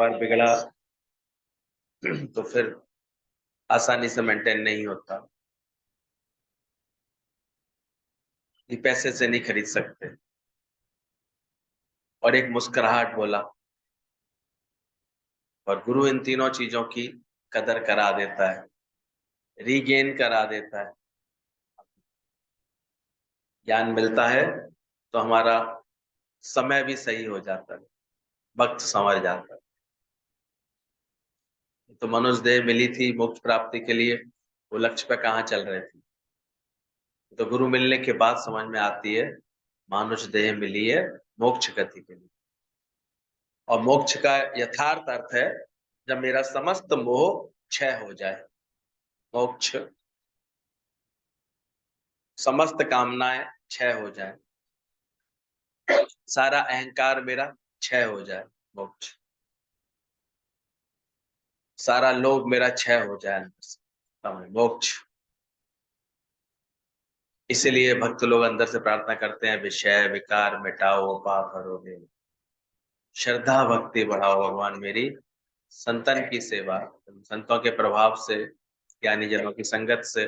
बार बिगड़ा तो फिर आसानी से मेंटेन नहीं होता। ये पैसे से नहीं खरीद सकते। और एक मुस्कुराहट बोला, और गुरु इन तीनों चीजों की कदर करा देता है, रीगेन करा देता है। ज्ञान मिलता है तो हमारा समय भी सही हो जाता है, वक्त संवर जाता है। तो मनुष्य देह मिली थी मोक्ष प्राप्ति के लिए, वो लक्ष्य पे कहाँ चल रहे थे। तो गुरु मिलने के बाद समझ में आती है मानुष देह मिली है मोक्ष गति के लिए। और मोक्ष का यथार्थ अर्थ है जब मेरा समस्त मोह क्षय हो जाए। मोक्ष, समस्त कामनाएं क्षय हो जाए, सारा अहंकार मेरा क्षय हो जाए। मोक्ष, सारा लोभ मेरा क्षय हो जाए अंदर से। मोक्ष। इसीलिए भक्त लोग अंदर से प्रार्थना करते हैं, विषय विकार मिटाओ पाप हरो देव, श्रद्धा भक्ति बढ़ाओ भगवान मेरी संतन की सेवा। संतों के प्रभाव से, ज्ञानी जनों की संगत से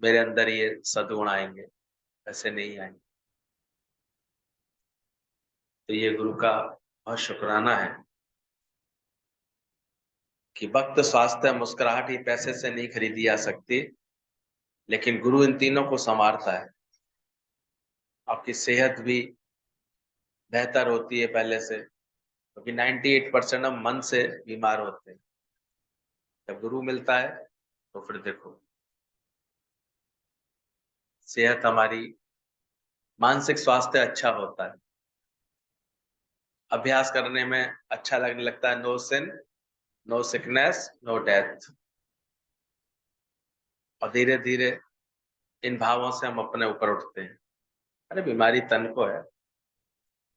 मेरे अंदर ये सद्गुण आएंगे, ऐसे नहीं आएंगे। तो ये गुरु का बहुत शुक्राना है कि वक्त, स्वास्थ्य, मुस्कुराहट ही पैसे से नहीं खरीदी जा सकती, लेकिन गुरु इन तीनों को संवारता है। आपकी सेहत भी बेहतर होती है पहले से, क्योंकि 98% हम मन से बीमार होते हैं। जब गुरु मिलता है तो फिर देखो सेहत हमारी, मानसिक स्वास्थ्य अच्छा होता है, अभ्यास करने में अच्छा लगने लगता है। No sin, no sickness, no death. और धीरे धीरे इन भावों से हम अपने ऊपर उठते हैं। अरे बीमारी तन को है,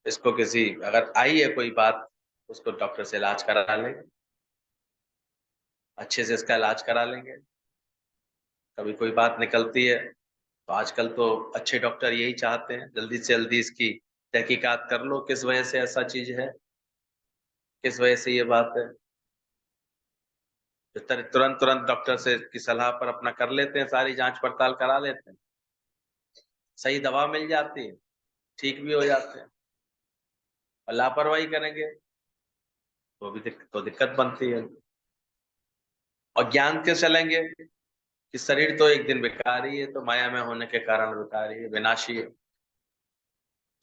इसको किसी, अगर आई है कोई बात, उसको डॉक्टर से इलाज करा लेंगे, अच्छे से इसका इलाज करा लेंगे। कभी कोई बात निकलती है तो आजकल तो अच्छे डॉक्टर यही चाहते हैं जल्दी से जल्दी इसकी तहकीकात कर लो, किस वजह से ऐसा चीज है, किस वजह से ये बात है। तो तुरंत तुरंत डॉक्टर से की सलाह पर अपना कर लेते हैं, सारी जांच पड़ताल करा लेते हैं, सही दवा मिल जाती है, ठीक भी हो जाते हैं। और लापरवाही करेंगे तो भी तो दिक्कत बनती है। और ज्ञान के चलेंगे कि शरीर तो एक दिन विकारी है, तो माया में होने के कारण विकारी है, विनाशी है,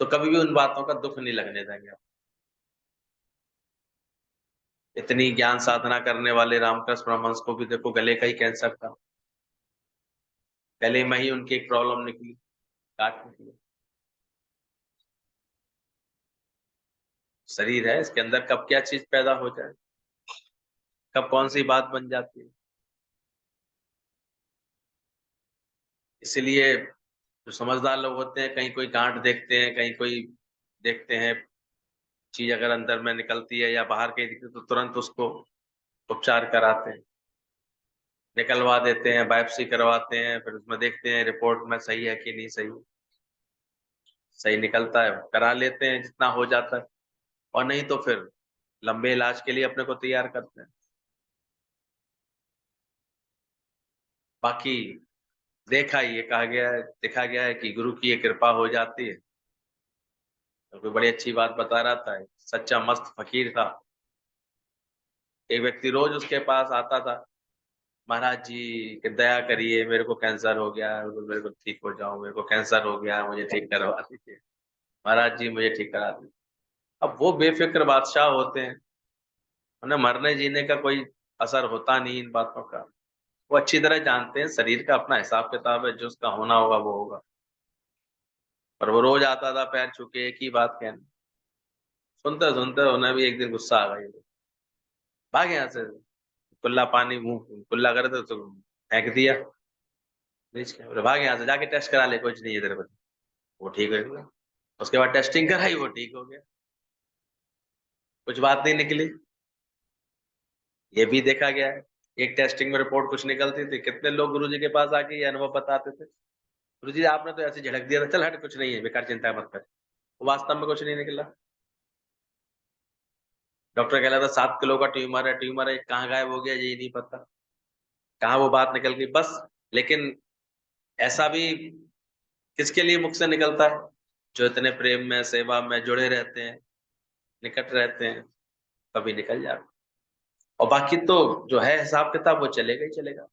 तो कभी भी उन बातों का दुख नहीं लगने देंगे। इतनी ज्ञान साधना करने वाले रामकृष्ण परमहंस को भी देखो गले का ही कैंसर था, गले में ही उनकी एक प्रॉब्लम निकली, काट निकली। शरीर है, इसके अंदर कब क्या चीज पैदा हो जाए, कब कौन सी बात बन जाती है। इसलिए जो समझदार लोग होते हैं, कहीं कोई गांठ देखते हैं, कहीं कोई देखते हैं चीज अगर अंदर में निकलती है या बाहर कहीं दिखती है, तो तुरंत उसको उपचार कराते हैं, निकलवा देते हैं, बायोप्सी करवाते हैं, फिर उसमें देखते हैं रिपोर्ट में सही है कि नहीं सही। सही निकलता है करा लेते हैं जितना हो जाता है, और नहीं तो फिर लंबे इलाज के लिए अपने को तैयार करते हैं। बाकी देखा, ये कहा गया है, देखा गया है कि गुरु की ये कृपा हो जाती है। तो कोई बड़ी अच्छी बात बता रहा था, सच्चा मस्त फकीर था, एक व्यक्ति रोज उसके पास आता था, महाराज जी कि दया करिए, मेरे को कैंसर हो गया, मेरे को ठीक हो जाओ, मेरे को कैंसर हो गया, मुझे ठीक करवा दीजिए, महाराज जी मुझे ठीक करा दीजिए। अब वो बेफिक्र बादशाह होते हैं, उन्हें मरने जीने का कोई असर होता नहीं इन बातों का। वो अच्छी तरह जानते हैं शरीर का अपना हिसाब किताब है, जो उसका होना होगा वो होगा। पर वो रोज आता था पैर छू के एक ही बात कहने, सुनते सुनते उन्हें भी एक दिन गुस्सा आ गई, भागे यहाँ से, कुल्ला पानी मुंह कुल्ला करे तो फेंक दिया, नीच के बोले भाग यहाँ से, जाके टेस्ट करा ले, कुछ नहीं है तेरे को। वो ठीक हो गया, उसके बाद टेस्टिंग कराई, वो ठीक हो गया, कुछ बात नहीं निकली। ये भी देखा गया है, एक टेस्टिंग में रिपोर्ट कुछ निकलती थी, कितने लोग गुरुजी के पास आके ये अनुभव बताते थे, गुरुजी आपने तो ऐसे झड़क दिया था, चल हट कुछ नहीं है, बेकार चिंता मत कर। वो वास्तव में कुछ नहीं निकला। डॉक्टर कह रहा था 7 किलो का ट्यूमर है, कहाँ गायब हो गया यही नहीं पता, कहाँ वो बात निकल गई बस। लेकिन ऐसा भी किसके लिए मुख से निकलता है, जो इतने प्रेम में सेवा में जुड़े रहते हैं, निकट रहते हैं, कभी निकल जाता। और बाकी तो जो है हिसाब किताब वो चलेगा ही चलेगा,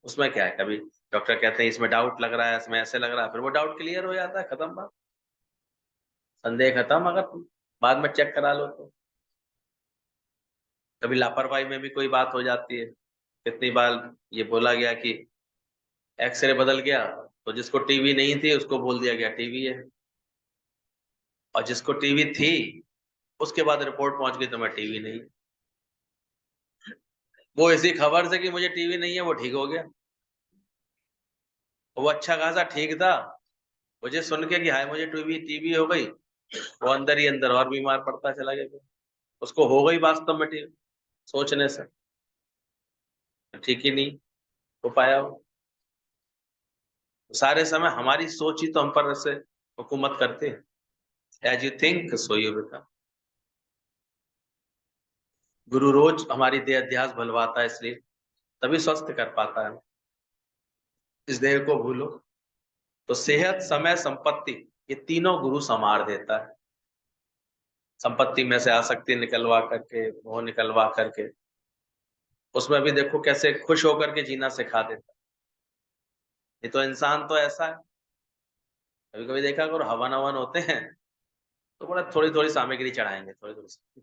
उसमें क्या है। कभी डॉक्टर कहते हैं इसमें डाउट लग रहा है, इसमें ऐसे लग रहा है, फिर वो डाउट क्लियर हो जाता है, खत्म बात, संदेह खत्म। अगर तुम बाद में चेक करा लो तो। कभी लापरवाही में भी कोई बात हो जाती है। कितनी बार ये बोला गया कि एक्सरे बदल गया, तो जिसको टीवी नहीं थी उसको बोल दिया गया टीवी है, और जिसको टीवी थी उसके बाद रिपोर्ट पहुंच गई तो मैं टीवी नहीं। वो इसी खबर से कि मुझे टीवी नहीं है वो ठीक हो गया, वो अच्छा खासा ठीक था, मुझे सुन के कि हाय मुझे टीवी टीवी हो गई, वो अंदर ही अंदर और बीमार पड़ता चला गया। उसको हो गई वास्तव में ठीक, सोचने से ठीक ही नहीं हो पाया वो। सारे समय हमारी सोच ही तो हम पर से हुकूमत करती है। As you think so you become. गुरु रोज हमारी देह अध्यास भलवाता है, इसलिए तभी स्वस्थ कर पाता है। इस देह को भूलो तो सेहत समय संपत्ति ये तीनों गुरु संवार देता है। संपत्ति में से आसक्ति निकलवा करके, मोह निकलवा करके, उसमें भी देखो कैसे खुश होकर के जीना सिखा देता है। ये तो इंसान तो ऐसा है, कभी कभी देखा करो हवन हवन होते हैं तो बड़ा थोड़ी थोड़ी सामग्री चढ़ाएंगे, थोड़ी थोड़ी।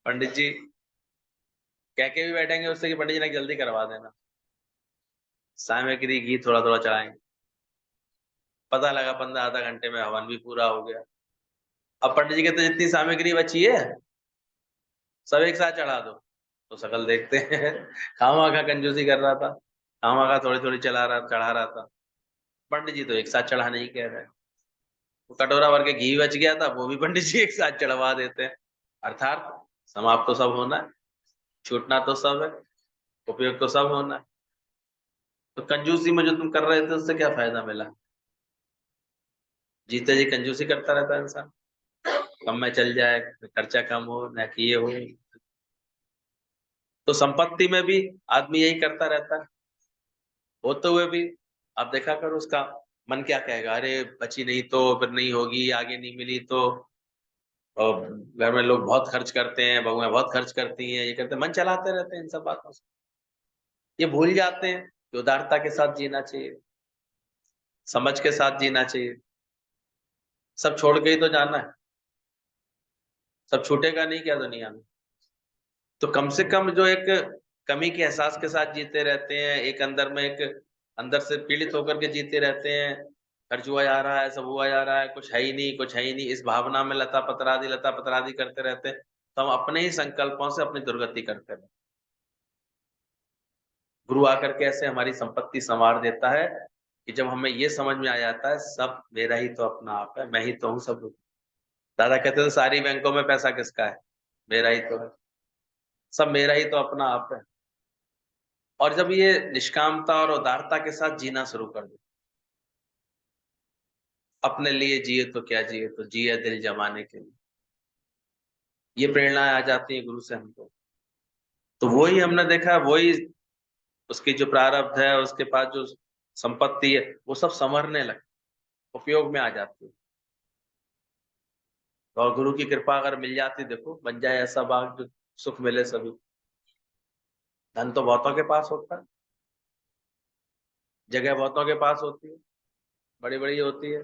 पंडित जी कह के भी बैठेंगे उससे कि पंडित जी ने जल्दी करवा देना, सामग्री घी थोड़ा थोड़ा चढ़ाएंगे। पता लगा 15 आधा घंटे में हवन भी पूरा हो गया। अब पंडित जी कहते जितनी सामग्री बची है सब एक साथ चढ़ा दो, तो शकल देखते हैं खामा खा कंजूसी कर रहा था, खामा खा थोड़ी थोड़ी चढ़ा रहा था। पंडित जी तो एक साथ चढ़ाने ही कह रहे हैं। वो कटोरा भर के घी बच गया था वो भी पंडित जी एक साथ चढ़वा देते हैं। अर्थात समाप्त तो सब होना है, छूटना तो सब है, उपयोग तो सब होना है। तो कंजूसी में जो तुम कर रहे थे उससे क्या फायदा मिला। जीते जी कंजूसी करता रहता है इंसान, कम में चल जाए, खर्चा कम हो न कि ये हो। तो संपत्ति में भी आदमी यही करता रहता है, होते हुए भी। आप देखा करो उसका मन क्या कहेगा, अरे बची नहीं तो फिर नहीं होगी, आगे नहीं मिली तो। और घर में लोग बहुत खर्च करते हैं, बहुएं बहुत खर्च करती हैं, ये करते हैं, मन चलाते रहते हैं इन सब बातों से। ये भूल जाते हैं कि उदारता के साथ जीना चाहिए, समझ के साथ जीना चाहिए। सब छोड़ के ही तो जाना है, सब छूटेगा नहीं क्या दुनिया में। तो कम से कम जो एक कमी के एहसास के साथ जीते रहते हैं, एक अंदर में एक अंदर से पीड़ित होकर के जीते रहते हैं, खर्च हुआ जा रहा है, सब हुआ जा रहा है, कुछ है ही नहीं, कुछ है ही नहीं, इस भावना में लता पतरादी करते रहते हैं, तो हम अपने ही संकल्पों से अपनी दुर्गति करते रहते हैं। गुरु आकर के ऐसे हमारी संपत्ति संवार देता है कि जब हमें ये समझ में आ जाता है सब मेरा ही तो अपना आप है, मैं ही तो हूँ सब। दादा कहते थे सारी बैंकों में पैसा किसका है, मेरा ही तो है, सब मेरा ही तो अपना आप है। और जब ये निष्कामता और उदारता के साथ जीना शुरू कर दे, अपने लिए जिए तो क्या जिए, तो जिए दिल जमाने के लिए, ये प्रेरणाएं आ जाती है गुरु से हमको। तो वही हमने देखा, वही उसकी जो प्रारब्ध है, उसके पास जो संपत्ति है, वो सब संवरने लगे, उपयोग में आ जाती है। और गुरु की कृपा अगर मिल जाती, देखो बन जाए ऐसा बाग जो सुख मिले सभी। धन तो बहुतों के पास होता है, जगह बहुतों के पास होती है, बड़ी बड़ी होती है,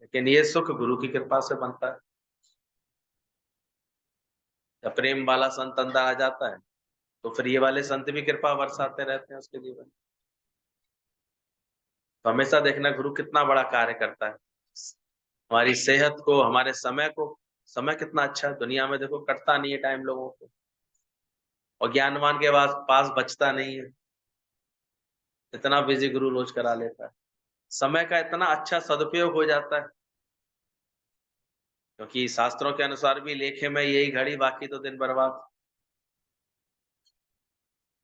लेकिन ये सुख गुरु की कृपा से बनता है। जब प्रेम वाला संत अंदर आ जाता है तो फिर ये वाले संत भी कृपा बरसाते रहते हैं उसके जीवन। तो हमेशा देखना गुरु कितना बड़ा कार्य करता है, हमारी सेहत को, हमारे समय को। समय कितना अच्छा है, दुनिया में देखो कटता नहीं है टाइम लोगों को, और ज्ञानवान के पास बचता नहीं है, इतना बिजी गुरु रोज करा लेता है। समय का इतना अच्छा सदुपयोग हो जाता है, क्योंकि शास्त्रों के अनुसार भी लेखे में यही घड़ी, बाकी तो दिन बर्बाद।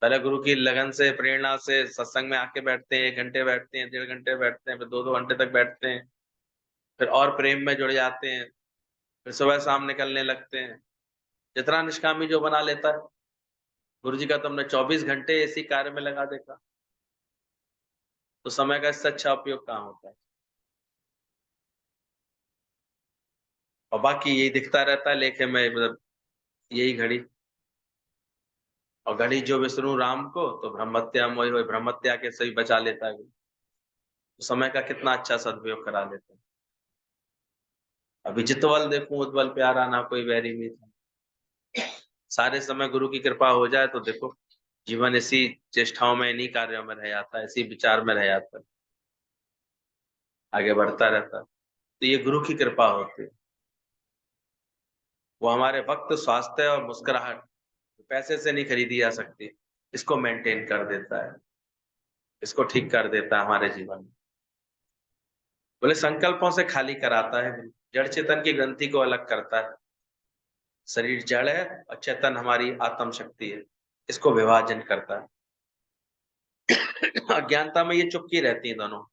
पहले गुरु की लगन से, प्रेरणा से सत्संग में आके बैठते हैं, 1 घंटे बैठते हैं, 1.5 घंटे बैठते हैं, फिर 2-2 घंटे तक बैठते हैं, फिर और प्रेम में जुड़ जाते हैं, फिर सुबह शाम निकलने लगते हैं। जितना निष्कामी जो बना लेता है, गुरु जी का तुमने 24 घंटे इसी कार्य में लगा देखा, तो समय का इससे अच्छा उपयोग कहाँ होता है। और बाकी यही दिखता रहता है लेखे में, मतलब यही घड़ी। और घड़ी जो विष्णु राम को, तो ब्रह्मत्या मोहि होय, ब्रह्मत्या के सही बचा लेता है। तो समय का कितना अच्छा सदुपयोग करा लेते हैं। अभी जितवल देखूं उतवल प्यारा, ना कोई बैरी मीत। सारे समय गुरु की कृपा हो जाए तो देखो, जीवन इसी चेष्टाओं में, इन्हीं कार्यों में रह जाता है, इसी विचार में रह जाता है, आगे बढ़ता रहता है। तो ये गुरु की कृपा होती है। वो हमारे वक्त, स्वास्थ्य और मुस्कुराहट पैसे से नहीं खरीदी जा सकती। इसको मेंटेन कर देता है, इसको ठीक कर देता है हमारे जीवन में। बोले संकल्पों से खाली कराता है, जड़ चेतन की ग्रंथि को अलग करता है। शरीर जड़ है और चेतन हमारी आत्म शक्ति है, इसको विभाजन करता है। अज्ञानता में ये चुपकी रहती है दोनों,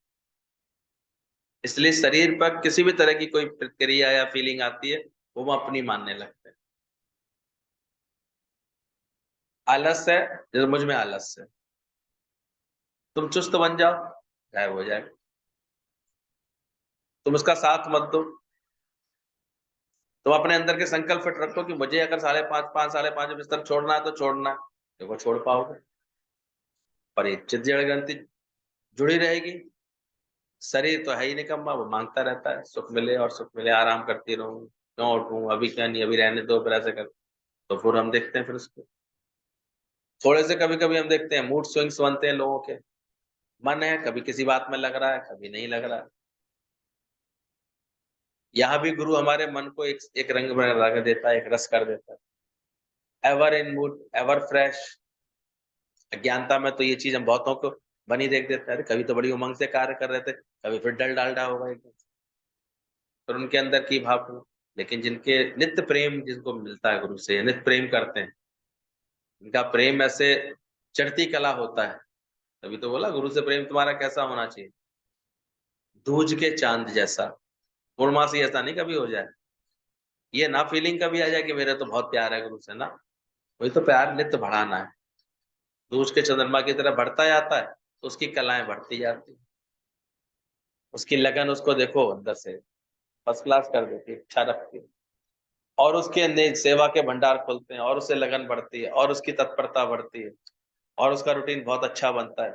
इसलिए शरीर पर किसी भी तरह की कोई प्रतिक्रिया या फीलिंग आती है, वो अपनी मानने लगते हैं। आलस है, जैसे मुझ में आलस है, तुम चुस्त बन जाओ, गायब हो जाएगा। तुम उसका साथ मत दो, तुम अपने अंदर के संकल्प फिट रखो कि मुझे अगर 5:30 बिस्तर छोड़ना है तो छोड़ना है, देखो छोड़ पाओगे। पर ये चित्त जड़ ग्रंथि जुड़ी रहेगी। शरीर तो है ही निकम्मा, वो मांगता रहता है सुख मिले और सुख मिले, आराम करती रहूं, क्यों उठूं, अभी क्या नहीं, अभी रहने दो, फिर ऐसे कर। तो फिर हम देखते हैं, फिर उसको थोड़े से कभी कभी हम देखते हैं मूड स्विंग्स बनते हैं लोगों के। मन है, कभी किसी बात में लग रहा है, कभी नहीं लग रहा है। यहाँ भी गुरु हमारे मन को एक रंग में रंग देता है, एक रस कर देता है। Ever in mood, ever fresh. अज्ञानता में तो ये चीज हम बहुतों को बनी देख देते हैं, कभी तो बड़ी उमंग से कार्य कर रहे थे, कभी फिर डल डालडा होगा एकदम, फिर उनके अंदर की भाव हो। लेकिन जिनके नित्य प्रेम जिनको मिलता है गुरु से, नित्य प्रेम करते हैं, इनका प्रेम ऐसे चढ़ती कला होता है। तभी तो बोला गुरु से प्रेम तुम्हारा कैसा होना चाहिए, दूज के चांद जैसा। पूर्णमासी ऐसा नहीं कभी हो जाए, ये ना फीलिंग कभी आ जाए कि मेरे तो बहुत प्यार है गुरु से ना। वही तो प्यार नित्य बढ़ाना है, दूज के चंद्रमा की तरह बढ़ता जाता है, तो उसकी कलाएं बढ़ती जाती है। उसकी लगन उसको देखो अंदर से फर्स्ट क्लास कर देती है, इच्छा रखती है। और उसके सेवा के भंडार खुलते हैं, और उससे लगन बढ़ती है, और उसकी तत्परता बढ़ती है, और उसका रूटीन बहुत अच्छा बनता है।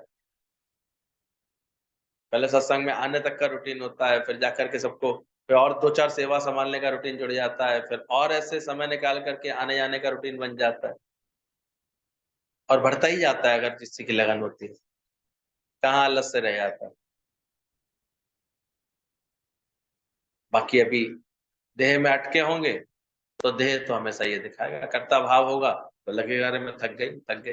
पहले सत्संग में आने तक का रूटीन होता है, फिर जाकर के सबको, फिर और 2-4 सेवा संभालने का रूटीन जुड़ जाता है, फिर और ऐसे समय निकाल करके आने जाने का रूटीन बन जाता है, और बढ़ता ही जाता है अगर किसी की लगन होती है। कहाँ आलस से रह जाता है। बाकी अभी देह में अटके होंगे, तो देह तो हमेशा ये दिखाएगा, कर्ता भाव होगा तो लगेगा अरे मैं थक गई, थक गई।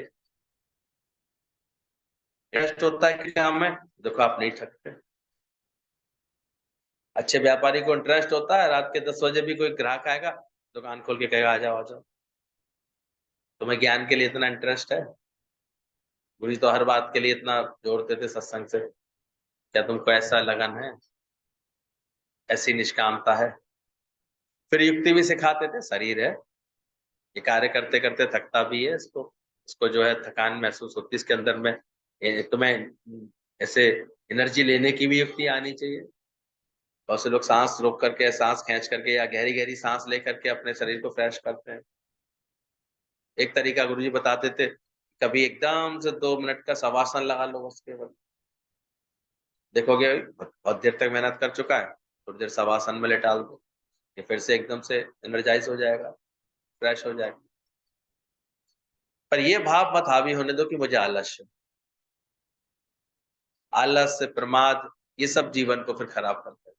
इंटरेस्ट होता है कि काम में, देखो आप नहीं थकते। अच्छे व्यापारी को इंटरेस्ट होता है, रात के 10 बजे भी कोई ग्राहक आएगा, दुकान खोल के कहेगा आ जाओ आ जाओ। तुम्हें ज्ञान के लिए इतना इंटरेस्ट है, गुरु जी तो हर बात के लिए इतना जोड़ते थे सत्संग से, क्या तुमको ऐसा लगन है, ऐसी निष्कामता है। फिर युक्ति भी सिखाते थे, शरीर है, ये कार्य करते करते थकता भी है, इसको इसको जो है थकान महसूस होती है इसके अंदर में, तुम्हें ऐसे एनर्जी लेने की भी युक्ति आनी चाहिए। बहुत से लोग सांस रोक करके, सांस खींच करके या गहरी गहरी सांस ले करके अपने शरीर को फ्रेश करते हैं। एक तरीका गुरुजी बताते थे, कभी एकदम से 2 मिनट का शवासन लगा लो बस केवल, देखोगे बहुत देर तक मेहनत कर चुका है, थोड़ी देर शवासन में लेटा दो, ये फिर से एकदम से एनर्जाइज हो जाएगा, फ्रेश हो जाएगा। पर ये भाव मत हावी होने दो कि मुझे आलस्य, आलस्य, प्रमाद, ये सब जीवन को फिर खराब करता है।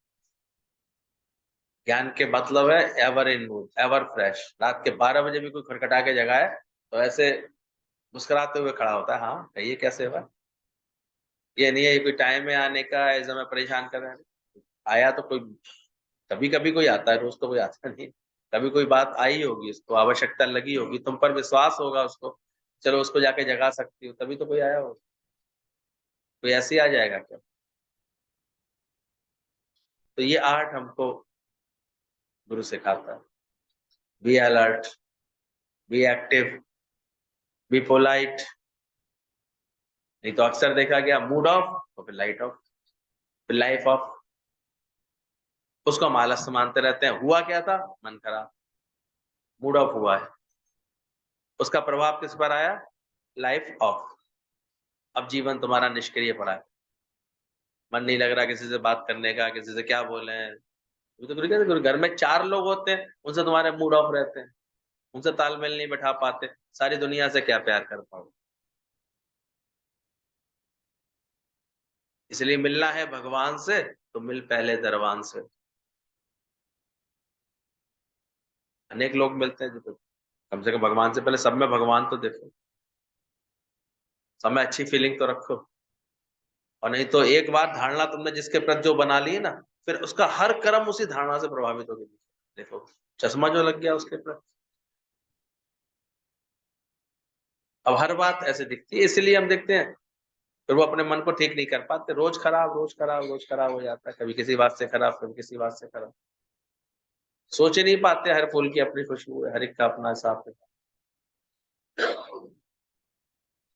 ज्ञान के मतलब है ever in mood, ever fresh. रात के 12 बजे भी कोई खटखटा के जगाए तो ऐसे मुस्कुराते हुए खड़ा होता है, हाँ कहिए कैसे हुआ। ये नहीं है ये कोई टाइम में आने का, ऐसे हमें परेशान कर रहे हैं। आया तो कोई, कभी कभी कोई आता है, रोज तो कोई आता नहीं। कभी कोई बात आई होगी, उसको आवश्यकता लगी होगी, तुम पर विश्वास होगा उसको, चलो उसको जाके जगा सकती हो, तभी तो कोई आया हो। कोई ऐसे ही आ जाएगा क्या। तो ये आर्ट हमको गुरु सिखाता है। Be alert, be active, be polite. नहीं तो अक्सर देखा गया मूड ऑफ तो फिर लाइट ऑफ, फिर लाइफ ऑफ। उसको हम आलस्य मानते रहते हैं। हुआ क्या था? मन खराब, मूड ऑफ हुआ है। उसका प्रभाव किस पर आया? Life of. अब जीवन तुम्हारा निष्क्रिय पड़ा है, मन नहीं लग रहा किसी से बात करने का, किसी से क्या बोले। तो गुरु कहते हैं, घर में 4 लोग होते हैं, उनसे तुम्हारे मूड ऑफ रहते हैं, उनसे तालमेल नहीं बैठा पाते, सारी दुनिया से क्या प्यार कर पाओ। इसलिए मिलना है भगवान से तो मिल पहले दरवान से। अनेक लोग मिलते हैं, जो तो कम से कम भगवान से पहले सब में भगवान तो देखो, सब में अच्छी फीलिंग तो रखो। और नहीं तो एक बार धारणा तुमने जिसके प्रति जो बना ली है ना, फिर उसका हर कर्म उसी धारणा से प्रभावित होगी। देखो, चश्मा जो लग गया उसके प्रति, अब हर बात ऐसे दिखती है। इसलिए हम देखते हैं फिर वो अपने मन को ठीक नहीं कर पाते, रोज खराब, रोज खराब, रोज खराब हो जाता है। कभी किसी बात से खराब, कभी किसी बात से खराब। सोच ही नहीं पाते, हर फूल की अपनी खुशबू है, हर एक का अपना हिसाब किताब।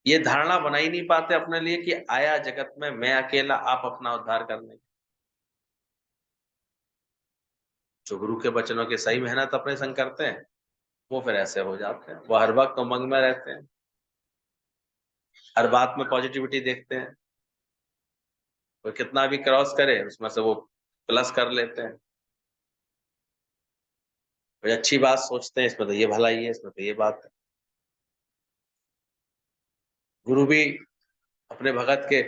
ये धारणा बना ही नहीं पाते अपने लिए कि आया जगत में मैं अकेला, आप अपना उद्धार करने। जो गुरु के वचनों की सही मेहनत अपने संग करते हैं, वो फिर ऐसे हो जाते हैं। वो हर वक्त उमंग में रहते हैं, हर बात में पॉजिटिविटी देखते हैं। वो कितना भी क्रॉस करे उसमें से वो प्लस कर लेते हैं। कोई अच्छी बात सोचते हैं, इसमें तो ये भलाई है, इसमें तो ये बात है। गुरु भी अपने भगत के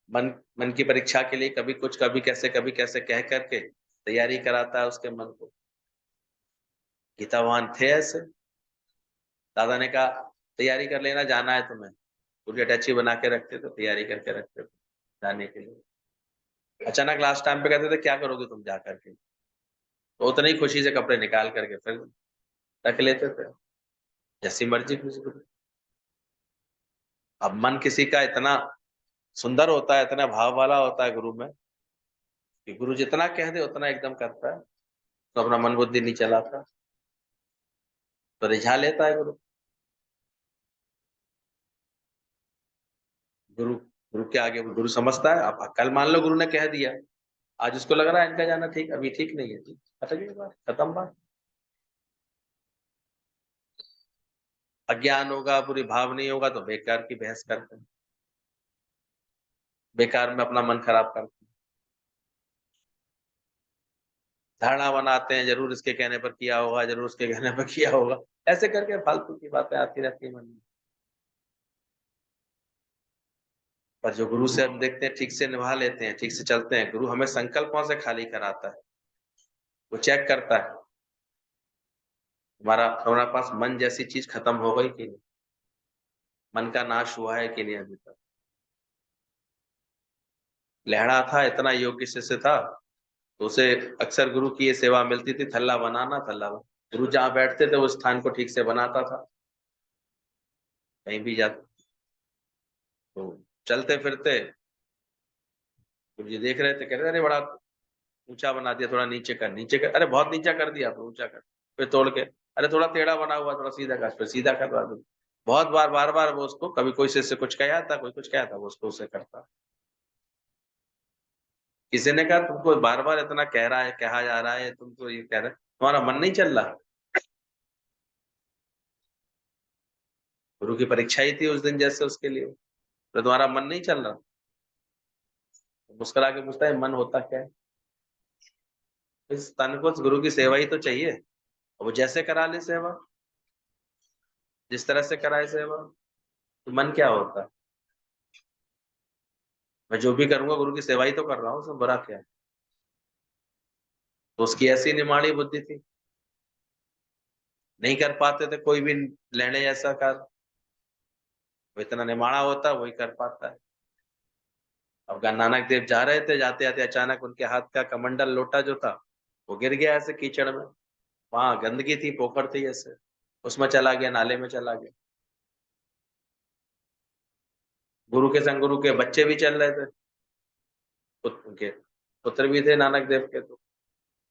मन मन की परीक्षा के लिए कभी कैसे कह करके तैयारी कराता है उसके मन को। गीतावान थे ऐसे। दादा ने कहा तैयारी कर लेना, जाना है तुम्हें। पूरी अटैची बना के रखते थे, तैयारी करके रखते थे जाने के लिए। अचानक लास्ट टाइम पे कहते थे क्या करोगे तुम जा करके, तो उतनी ही खुशी से कपड़े निकाल करके फिर रख लेते थे, जैसी मर्जी खुशी को। अब मन किसी का इतना सुंदर होता है, इतना भाव वाला होता है गुरु में, कि गुरु जितना कह दे उतना एकदम करता है। तो अपना मन बुद्धि नहीं चलाता, तो रिझा लेता है गुरु। गुरु गुरु के आगे गुरु समझता है। अब कल मान लो गुरु ने कह दिया, आज उसको लग रहा है इनका जाना ठीक, अभी ठीक नहीं है, ठीक खत्म बात, खत्म बात। अज्ञान होगा, पूरी भाव नहीं होगा, तो बेकार की बहस करते हैं, बेकार में अपना मन खराब करते हैं। धारणा बनाते हैं, जरूर इसके कहने पर किया होगा, जरूर उसके कहने पर किया होगा। ऐसे करके फालतू की बातें आती रहती है मन में। पर जो गुरु से हम देखते हैं ठीक से निभा लेते हैं, ठीक से चलते हैं। गुरु हमें संकल्पों से खाली कराता है, वो चेक करता है हमारे पास मन जैसी चीज खत्म हो गई कि नहीं, मन का नाश हुआ है कि नहीं अभी तक। लहड़ा था, इतना योग्य शिष्य था, तो उसे अक्सर गुरु की ये सेवा मिलती थी, थल्ला बनाना, थल्ला बना। गुरु जहाँ बैठते थे उस स्थान को ठीक से बनाता था। कहीं भी जाते तो चलते फिरते गुरु जी देख रहे थे, कह रहे अरे बड़ा ऊंचा बना दिया, थोड़ा नीचे कर, नीचे कर, अरे बहुत नीचा कर दिया, तो ऊंचा कर। फिर तोड़ के, अरे थोड़ा टेढ़ा बना हुआ, थोड़ा सीधा कर, फिर सीधा करवा दो। बहुत बार, बार बार वो उसको, कभी कोई शिष्य कुछ कहा था, कोई कुछ कहा था, वो उसको उसे करता। किसी ने कहा तुमको बार बार इतना कह रहा है, कहा जा रहा है, तुम तो ये कह रहे, तुम्हारा मन नहीं चल रहा। गुरु की परीक्षा ही थी उस दिन जैसे उसके लिए, तो तुम्हारा मन नहीं चल रहा। तो मुस्कुरा के पूछता है मन होता क्या है। इस तन को गुरु की सेवा ही तो चाहिए। वो जैसे करा ले सेवा, जिस तरह से कराए सेवा, तो मन क्या होता है। मैं जो भी करूंगा गुरु की सेवा ही तो कर रहा हूँ, उसमें बुरा क्या है। तो उसकी ऐसी निमाड़ी बुद्धि थी, नहीं कर पाते थे कोई भी लेने जैसा कार्य। वो इतना निमाड़ा होता है, वही कर पाता है। अब नानक देव जा रहे थे, जाते जाते अचानक उनके हाथ का कमंडल लोटा जो था, वो गिर गया ऐसे कीचड़ में। वहां गंदगी थी, पोखर थी ऐसे, उसमें चला गया, नाले में चला गया। गुरु के संग गुरु के बच्चे भी चल रहे थे, उनके पुत्र भी थे नानक देव के। तो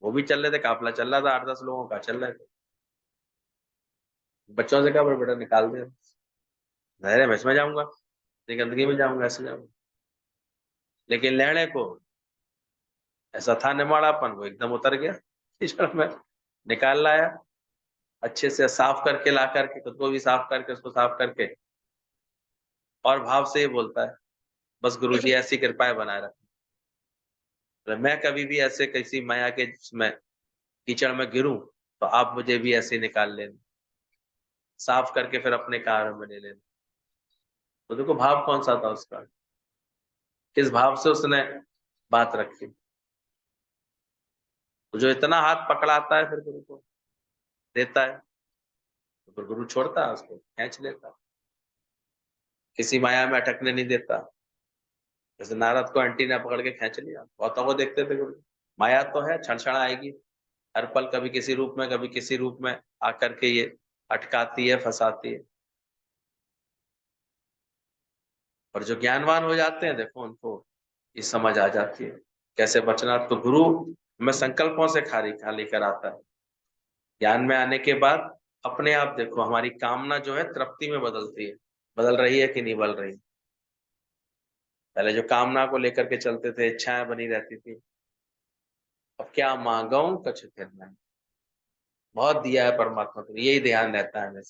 वो भी चल रहे थे, काफिला चल रहा था, 8-10 लोगों का चल रहे थे। बच्चों से कहा बेटा निकाल दे, अरे मैं इसमें जाऊंगा, गंदगी में जाऊंगा, ऐसे जाऊंगा। लेकिन लहड़े को ऐसा था निमाड़ापन, वो एकदम उतर गया कीचड़ में, निकाल लाया अच्छे से, साफ करके ला करके, खुद को भी साफ करके, उसको साफ करके, और भाव से ये बोलता है, बस गुरुजी ऐसी कृपाएं बनाए रखें, मैं कभी भी ऐसे किसी माया के जिसमें कीचड़ में गिरूं तो आप मुझे भी ऐसे निकाल लेना, साफ करके फिर अपने कार्य में ले लेना। तो देखो भाव कौन सा था उसका, किस भाव से उसने बात रखी। तो जो इतना हाथ पकड़ाता है फिर गुरु को देता है, तो फिर गुरु छोड़ता है उसको, खींच लेता है, किसी माया में अटकने नहीं देता। जैसे नारद को आंटी ने पकड़ के खींच लिया, बहुतों को देखते थे गुरु, माया तो है, क्षण क्षण आएगी, हर पल कभी किसी रूप में, कभी किसी रूप में आकर के ये अटकाती है, फंसाती है। और जो ज्ञानवान हो जाते हैं देखो, उनको ये समझ आ जाती है कैसे बचना। तो गुरु हमें संकल्पों से खाली खाली कराता है। ज्ञान में आने के बाद अपने आप देखो हमारी कामना जो है तृप्ति में बदलती है, बदल रही है कि नहीं बदल रही। पहले जो कामना को लेकर के चलते थे, इच्छाएं बनी रहती थी, अब क्या मांगू कछ फिर नहीं, बहुत दिया है परमात्मा को, यही ध्यान रहता है हमें।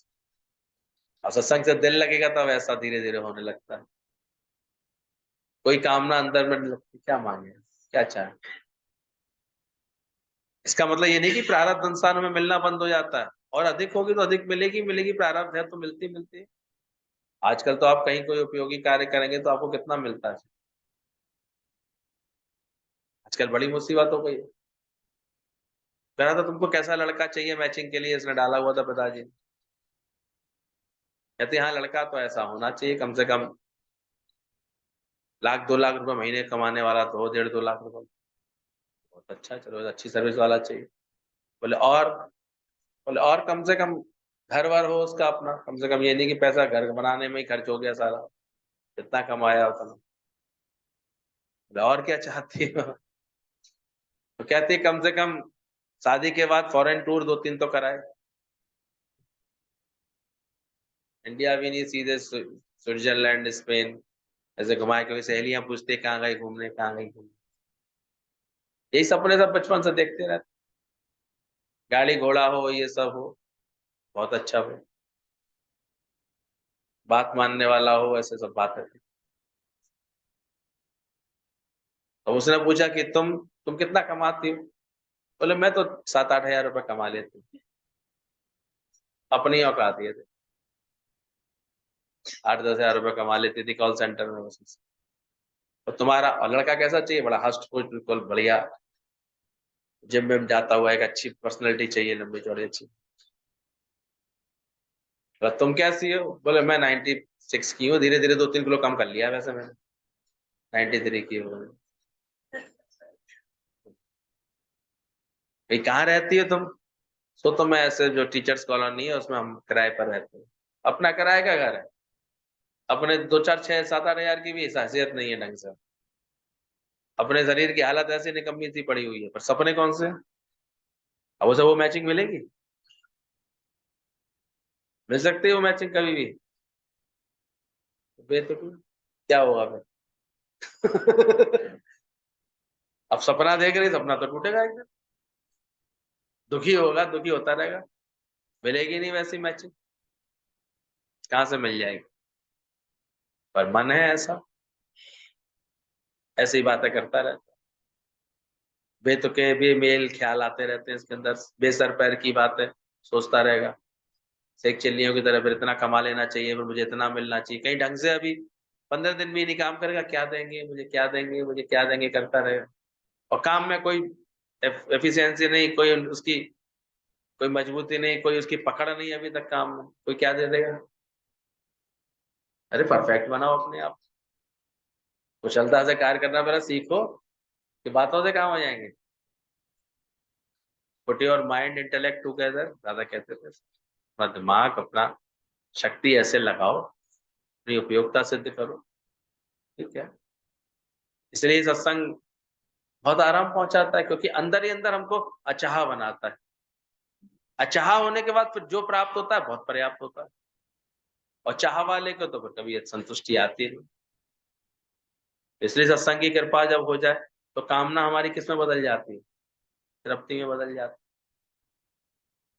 और सत्संग से दिल लगेगा तब ऐसा धीरे धीरे होने लगता है। कोई कामना अंदर में नहीं लगती, क्या मांगे, क्या चाहे। इसका मतलब ये नहीं कि प्रारब्ध अनुसार हमें मिलना बंद हो जाता है, और अधिक होगी तो अधिक मिलेगी, मिलेगी, प्रारब्ध है तो मिलती मिलती है। आजकल तो आप कहीं कोई उपयोगी कार्य करेंगे तो आपको कितना मिलता है, आजकल बड़ी मुसीबत हो गई है। कह रहा था तुमको कैसा लड़का चाहिए मैचिंग के लिए, इसने डाला हुआ था पिताजी, कहते हाँ लड़का तो ऐसा होना चाहिए, कम से कम 1-2 लाख रुपए महीने कमाने वाला तो हो, 1.5-2 लाख रुपए, बहुत अच्छा, चलो अच्छी सर्विस वाला चाहिए। बोले और, बोले और कम से कम घर वर हो उसका अपना, कम से कम ये नहीं कि पैसा घर बनाने में ही खर्च हो गया सारा, जितना कमाया उतना। बोले और क्या चाहती हो, तो कहती है कम से कम शादी के बाद फॉरेन टूर 2-3 तो कराए, इंडिया भी नहीं, सीधे स्विट्जरलैंड, स्पेन ऐसे घुमाए, क्योंकि सहेलियां पूछते कहाँ गई घूमने, कहाँ गई घूमने। यही सपने सब बचपन से देखते रहते, गाड़ी घोड़ा हो, ये सब हो, बहुत अच्छा हो, बात मानने वाला हो, ऐसे सब बातें थी। तो उसने पूछा कि तुम कितना कमाती हो, बोले मैं तो 7-8 हजार रुपए कमा लेती हूँ, अपनी औकात ये थे, 8-10 हजार रुपए कमा लेती थी कॉल सेंटर में बस। और तुम्हारा और लड़का कैसा चाहिए, बड़ा हष्ट पुष्ट, बिल्कुल बढ़िया, जिम में जाता हुआ, एक अच्छी पर्सनैलिटी चाहिए, लंबी चौड़ी अच्छी। तो तुम कैसी हो, बोले मैं 96 की हूँ, धीरे धीरे 2-3 किलो कम कर लिया वैसे मैंने, 93 की हूँ। भाई कहाँ रहती हो तुम, सो तो मैं ऐसे जो टीचर्स कॉलोनी है उसमें हम किराए पर रहते हैं। अपना किराए का घर है, अपने 2-4-6-7-8 हजार की भी हैसियत नहीं है ढंग से, अपने शरीर की हालत ऐसी निकम्मी सी पड़ी हुई है, पर सपने कौन से हैं? अब उसे वो मैचिंग मिलेगी, मिल सकती है वो मैचिंग कभी भी, बेतुकी, क्या होगा फिर अब सपना देख रही, सपना तो टूटेगा एकदम, दुखी होगा, दुखी होता रहेगा, मिलेगी नहीं वैसी मैचिंग, कहाँ से मिल जाएगी। पर मन है ऐसा, ऐसी बातें करता रहता, बेतुके भी मेल ख्याल आते रहते हैं इसके अंदर, बेसर पैर की बातें सोचता रहेगा, शेख चिल्लियों की तरह, फिर इतना कमा लेना चाहिए, फिर मुझे इतना मिलना चाहिए, कहीं ढंग से अभी 15 दिन भी नहीं काम करेगा, क्या देंगे मुझे, क्या देंगे मुझे, क्या देंगे करता रहेगा। और काम में कोई एफिशिएंसी नहीं, कोई उसकी कोई मजबूती नहीं, कोई उसकी पकड़ नहीं अभी तक काम में, कोई क्या दे देगा। अरे परफेक्ट बनाओ अपने आप, कुशलता से कार्य करना मेरा सीखो, कि बातों से काम हो जाएंगे। Put your mind intellect together, दादा कहते थे, अपना दिमाग, अपना शक्ति ऐसे लगाओ, अपनी उपयोगिता सिद्ध करो, ठीक है। इसलिए सत्संग बहुत आराम पहुंचाता है, क्योंकि अंदर ही अंदर हमको अचाह बनाता है। अचाह होने के बाद फिर जो प्राप्त होता है बहुत पर्याप्त होता है, और चाह वाले को तो फिर कभी संतुष्टि आती नहीं। इसलिए सत्संग की कृपा जब हो जाए तो कामना हमारी किस में बदल जाती है? तृप्ति में बदल जाती है,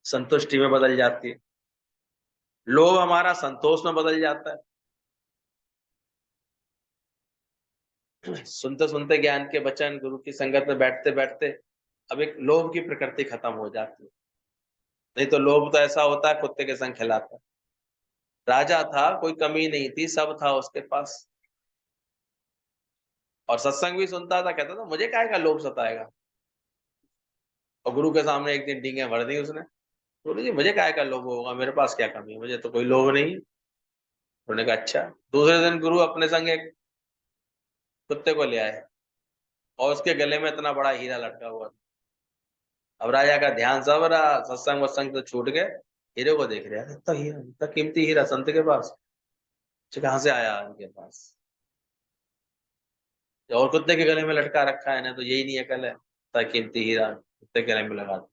संतुष्टि में बदल जाती है। लोभ हमारा संतोष में बदल जाता है। सुनते सुनते ज्ञान के वचन, गुरु की संगत में बैठते बैठते अब एक लोभ की प्रकृति खत्म हो जाती है। नहीं तो लोभ तो ऐसा होता है, कुत्ते के संग खिलाता है। राजा था, कोई कमी नहीं थी, सब था उसके पास, और सत्संग भी सुनता था, कहता था मुझे काहे का लोभ सताएगा। और गुरु के सामने एक दिन डींगे भर दी उसने। गुरु जी मुझे काहे का लोभ होगा, मेरे पास क्या कमी है, मुझे तो कोई लोभ नहीं। उन्होंने कहा अच्छा। दूसरे दिन गुरु अपने संग एक कुत्ते को ले आए, और उसके गले में इतना बड़ा हीरा लटका हुआ था। अब राजा का ध्यान सब रहा, सत्संग वत्संग तो छूट गए, हीरे को देख रहे हैं। इतना हीरा, इतना कीमती हीरा संत के पास, कहाँ से आया इनके पास? और कुत्ते के गले में लटका रखा है ना, तो यही नहीं अकल है, इतना कीमती हीरा कुत्ते के गले में लगा दिया।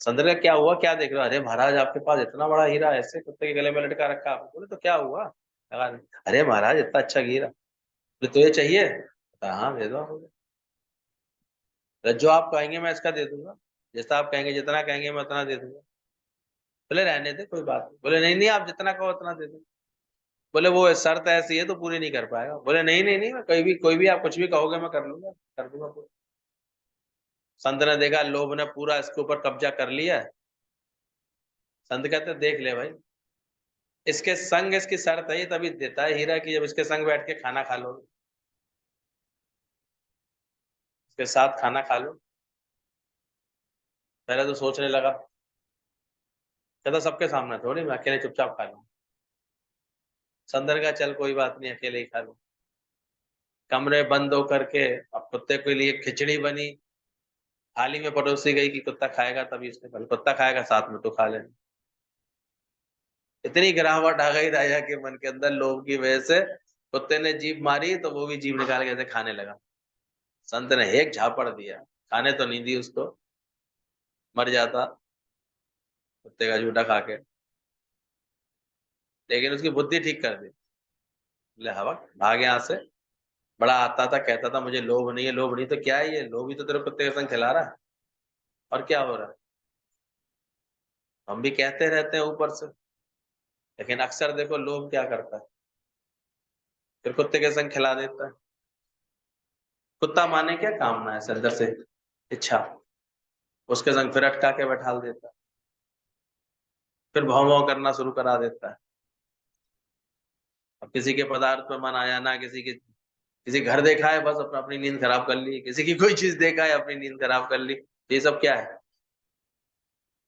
संत का क्या हुआ, क्या देख रहे हो? अरे महाराज आपके पास इतना बड़ा हीरा ऐसे कुत्ते के गले में लटका रखा। बोले तो क्या हुआ? लगा, अरे महाराज इतना अच्छा हीरा, बोले तो ये चाहिए? हाँ दे दो। जो आप कहेंगे मैं इसका दे दूंगा, जैसा आप कहेंगे, जितना कहेंगे मैं उतना दे दूंगा। बोले रहने दे, कोई बात नहीं। बोले नहीं नहीं, आप जितना कहो उतना दे दो। बोले वो शर्त ऐसी है तो पूरी नहीं कर पाएगा। बोले नहीं नहीं नहीं, मैं कोई भी आप कुछ भी कहोगे मैं कर लूंगा, कर दूंगा पूरा। संत ने देखा लोभ ने पूरा इसके ऊपर कब्जा कर लिया है। संत कहते देख ले भाई, इसके संग इसकी शर्त है, ये तभी देता है हीरा की जब इसके संग बैठ के खाना खा लो, इसके साथ खाना खा लो। पहले तो सोचने लगा, कहता सबके सामने थोड़ी, मैं अकेले चुपचाप खा लूँ। संदर का चल कोई बात नहीं, अकेले ही खा लूँ। कमरे बंद होकर के अब कुत्ते के लिए खिचड़ी बनी, थाली में परोसी गई कि कुत्ता खाएगा तभी इसने खा, कुत्ता खाएगा साथ में तो खा लेना। इतनी गिरावट आ गई राजा के मन के अंदर लोभ की वजह से, कुत्ते ने जीभ मारी तो वो भी जीभ निकाल के ऐसे खाने लगा। संत ने एक झापड़ दिया, खाने तो नहीं दी उसको, मर जाता कुत्ते का झूठा खा के, लेकिन उसकी बुद्धि ठीक कर दी। बोले हवा, भाग यहाँ से। बड़ा आता था, कहता था मुझे लोभ नहीं है, लोभ नहीं तो क्या है, ये लोभ ही तो तेरे कुत्ते के संग खिला रहा है, और क्या हो रहा है? हम भी कहते रहते हैं ऊपर से, लेकिन अक्सर देखो लोभ क्या करता है, फिर कुत्ते के संग खिला देता है। कुत्ता माने क्या, कामना है अंदर से, इच्छा, उसके संग फिर अटका के बैठा देता है, फिर भौं भौं करना शुरू करा देता है। अब किसी के पदार्थ में मन आया ना, किसी घर देखा है बस अपना अपनी नींद खराब कर ली, किसी की कोई चीज देखा है अपनी नींद खराब कर ली। ये सब क्या है?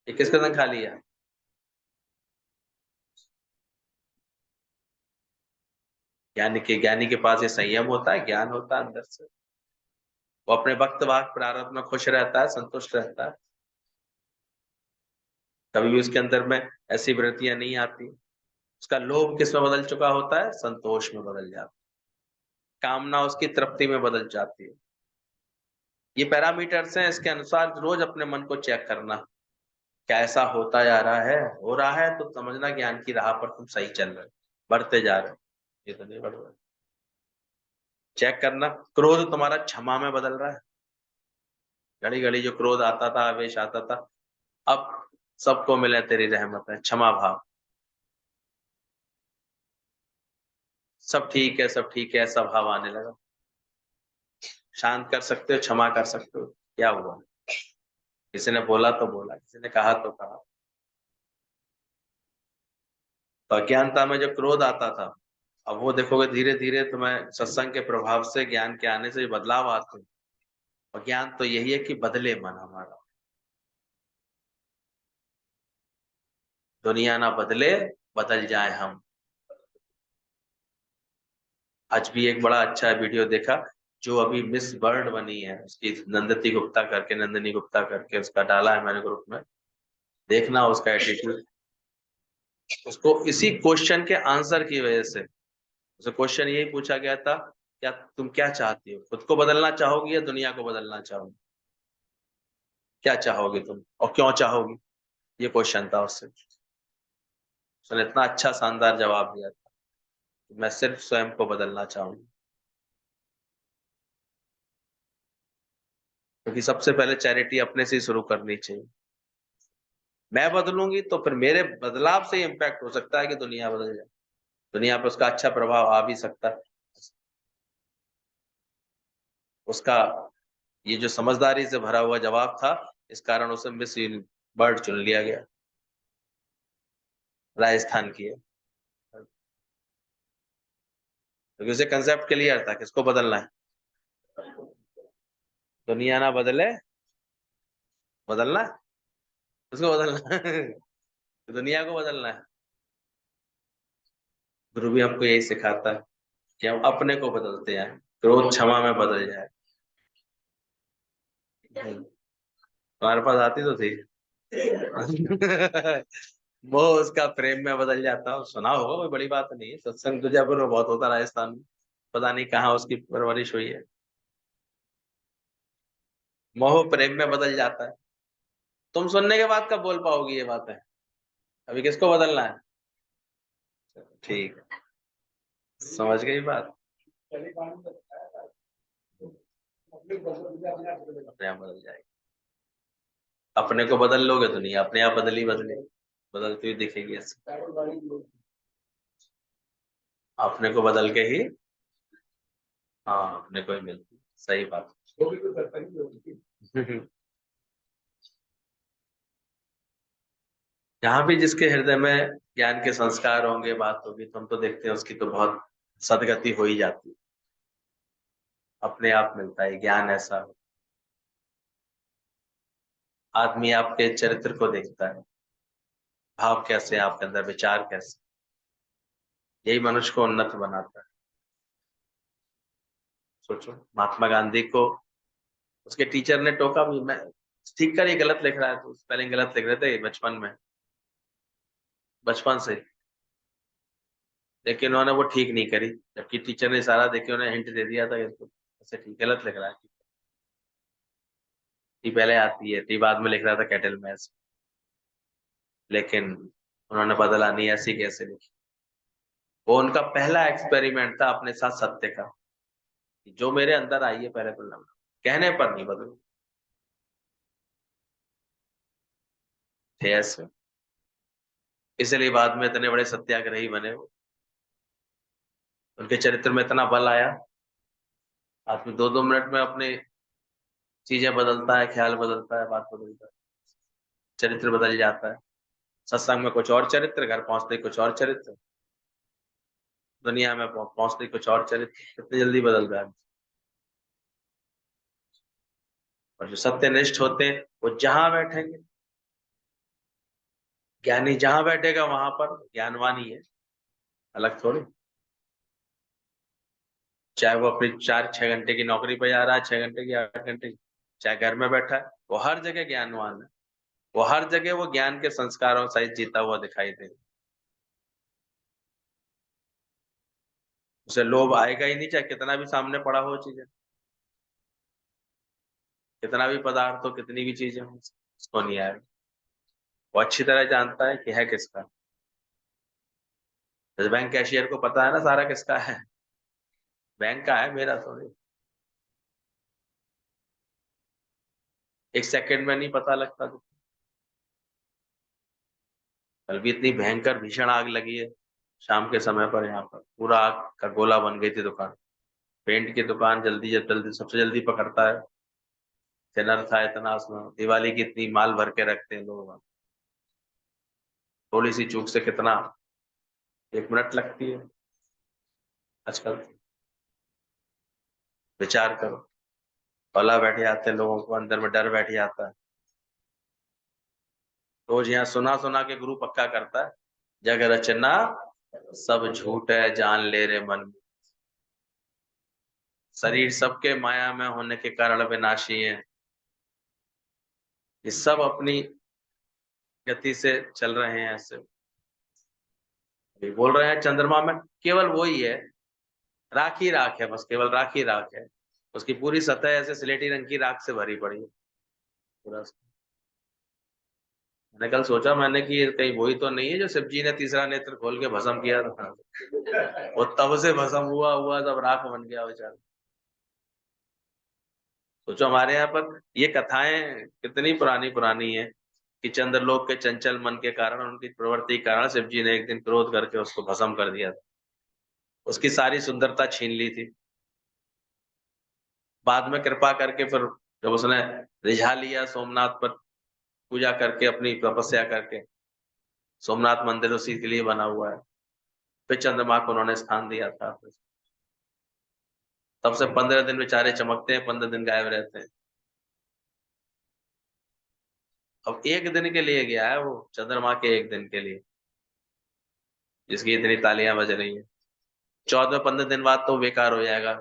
ये किसके संग खा लिया? ज्ञानी के पास ये संयम होता है, ज्ञान होता है अंदर से। वो अपने वक्त वाक प्रारब्ध में खुश रहता है, संतुष्ट रहता है, कभी भी उसके अंदर में ऐसी वृत्तियां नहीं आती। उसका लोभ किस में बदल चुका होता है? संतोष में बदल जाता है, कामना उसकी तृप्ति में बदल जाती है। ये पैरामीटर्स हैं, इसके अनुसार रोज अपने मन को चेक करना, क्या ऐसा होता जा रहा है? हो रहा है तो समझना ज्ञान की राह पर तुम सही चल रहे हो, बढ़ते जा रहे हो। ये तो नहीं बढ़ रहा। चेक करना, क्रोध तुम्हारा क्षमा में बदल रहा है। घड़ी घड़ी जो क्रोध आता था, आवेश आता था, अब सबको मिले तेरी रहमत है, क्षमा भाव, सब ठीक है, सब ठीक है, ऐसा भाव आने लगा। शांत कर सकते हो, क्षमा कर सकते हो, क्या हुआ? किसी ने बोला तो बोला, किसी ने कहा तो कहा। तो अज्ञानता में जो क्रोध आता था, अब वो देखोगे धीरे धीरे तुम्हें सत्संग के प्रभाव से, ज्ञान के आने से बदलाव आते हैं। और ज्ञान तो यही है कि बदले मन हमारा, दुनिया ना बदले, बदल जाए हम। आज भी एक बड़ा अच्छा वीडियो देखा, जो अभी मिस वर्ल्ड बनी है, उसकी नंदती गुप्ता करके, नंदिनी गुप्ता करके उसका डाला है मैंने ग्रुप में, देखना उसका एटीट्यूड। उसको इसी क्वेश्चन के आंसर की वजह से, उसे क्वेश्चन यही पूछा गया था क्या तुम क्या चाहती हो? खुद को बदलना चाहोगी या दुनिया को बदलना चाहोगी? क्या चाहोगी तुम और क्यों चाहोगी? ये क्वेश्चन था उससे। उसने इतना अच्छा शानदार जवाब दिया था कि मैं सिर्फ स्वयं को बदलना चाहूंगी, क्योंकि सबसे पहले चैरिटी अपने से ही शुरू करनी चाहिए। मैं बदलूंगी तो फिर मेरे बदलाव से इम्पैक्ट हो सकता है कि दुनिया बदल जाए, दुनिया पे उसका अच्छा प्रभाव आ भी सकता है। उसका ये जो समझदारी से भरा हुआ जवाब था, इस कारण उसे मिस वर्ल्ड चुन लिया गया, राजस्थान की है। क्योंकि उसे कंसेप्ट क्लियर था किसको बदलना है। दुनिया ना बदले, बदलना है, उसको बदलना है। दुनिया को बदलना है। गुरु भी हमको यही सिखाता है कि हम अपने को बदलते हैं, क्रोध क्षमा में बदल जाए। तुम्हारे पास आती तो थी। वो उसका प्रेम में बदल जाता, सुना होगा, कोई बड़ी बात नहीं है, सत्संग तो जयपुर में बहुत होता है, राजस्थान में पता नहीं कहाँ उसकी परवरिश हुई है। मोह प्रेम में बदल जाता है। तुम सुनने के बाद कब बोल पाओगी ये बात है? अभी किसको बदलना है? ठीक है, समझ गई बात। अपने आप बदल जाएगी। अपने को बदल लोगे तो नहीं, अपने आप बदली बदली बदलती हुई दिखेगी ऐसे। अपने को बदल के ही, हाँ, अपने को ही मिलती, सही बात। यहाँ भी जिसके हृदय में ज्ञान के संस्कार होंगे, बात होगी, तो हम तो देखते हैं उसकी तो बहुत सदगति हो ही जाती है, अपने आप मिलता है ज्ञान। ऐसा आदमी आपके चरित्र को देखता है, भाव कैसे हैं आपके अंदर, विचार कैसे, यही मनुष्य को उन्नत बनाता है। सोचो, महात्मा गांधी को उसके टीचर ने टोका भी, मैं ठीक कर, ये गलत लिख रहा है, तो स्पेलिंग गलत लिख रहे थे बचपन में, बचपन से। लेकिन उन्होंने वो ठीक नहीं करी, जबकि टीचर ने इशारा देके उन्हें हिंट दे दिया था कि इसको ऐसे ठीक गलत लिख रहा है। टी पहले आती है, टी बाद में लिख रहा था कैटल मैच, लेकिन उन्होंने बदला नहीं, ऐसी कैसे लिखी। वो उनका पहला एक्सपेरिमेंट था अपने साथ सत्य का, कि जो मेरे अंदर आई है पहले तो कहने पर नहीं बदलू थे ऐसे। इसलिए बाद में इतने बड़े सत्याग्रही बने वो, उनके चरित्र में इतना बल आया। आदमी 2-2 मिनट में अपने चीजें बदलता है, ख्याल बदलता है, बात बदलता है, चरित्र बदल जाता है। सत्संग में कुछ और चरित्र, घर पहुंचते ही कुछ और चरित्र, दुनिया में पहुंचते ही कुछ और चरित्र, कितनी जल्दी बदल रहा है। और जो सत्यनिष्ठ होते हैं वो जहां बैठेंगे, ज्ञानी जहां बैठेगा वहां पर ज्ञानवान ही है, अलग थोड़ी। चाहे वो अपनी 4-6 घंटे की नौकरी पे जा रहा है, 6 घंटे की, 8 घंटे की, चाहे घर में बैठा है, वो हर जगह ज्ञानवान है। वो हर जगह वो ज्ञान के संस्कारों सहित जीता हुआ दिखाई दे। उसे लोभ आएगा ही नहीं, चाहे कितना भी सामने पड़ा हो चीजें, कितना भी पदार्थ हो, कितनी भी चीजें हो, उसको नहीं आएगा। वो अच्छी तरह जानता है कि है किसका। जैसे बैंक कैशियर को पता है ना सारा किसका है, बैंक का है, मेरा थोड़ी। एक सेकंड में नहीं पता लगता। कल भी इतनी भयंकर भीषण आग लगी है शाम के समय पर, यहाँ पर पूरा आग का गोला बन गई थी दुकान। पेंट की दुकान जल्दी जल्दी सबसे जल्दी पकड़ता है, थिनर था इतना, उसमें दिवाली की इतनी माल भर के रखते हैं लोग, थोड़ी सी चूक से कितना, 1 मिनट लगती है आजकल। विचार करो, भला बैठ जाते हैं, लोगों को अंदर में डर बैठ जाता है। रोज यहाँ सुना सुना के गुरु पक्का करता है, जग रचना सब झूठ है, जान ले रे मन। शरीर सबके माया में होने के कारण विनाशी है, ये सब अपनी गति से चल रहे हैं ऐसे। ये बोल रहे हैं चंद्रमा में केवल वो ही है राख ही राख है, बस केवल राख ही राख है। उसकी पूरी सतह ऐसे स्लेटी रंग की राख से भरी पड़ी है पूरा। मैंने कल सोचा मैंने कि ये कहीं वही तो नहीं है जो शिव जी ने तीसरा नेत्र खोल के भस्म किया था। वो तब से भस्म हुआ हुआ तब राख बन गया बेचारा। सोचो हमारे यहाँ पर ये कथाएं कितनी पुरानी पुरानी है कि चंद्रलोक के चंचल मन के कारण, उनकी प्रवृत्ति के कारण शिव जी ने एक दिन क्रोध करके उसको भस्म कर दिया था। उसकी सारी सुंदरता छीन ली थी। बाद में कृपा करके फिर जब उसने रिझा लिया सोमनाथ पर पूजा करके, अपनी तपस्या करके, सोमनाथ मंदिर उसी के लिए बना हुआ है, फिर चंद्रमा को उन्होंने स्थान दिया था। तब से 15 दिन बेचारे चमकते हैं, 15 दिन गायब रहते हैं। अब एक दिन के लिए गया है वो, चंद्रमा के एक दिन के लिए, जिसकी इतनी तालियां बज रही हैं। 14-15 दिन बाद तो बेकार हो जाएगा।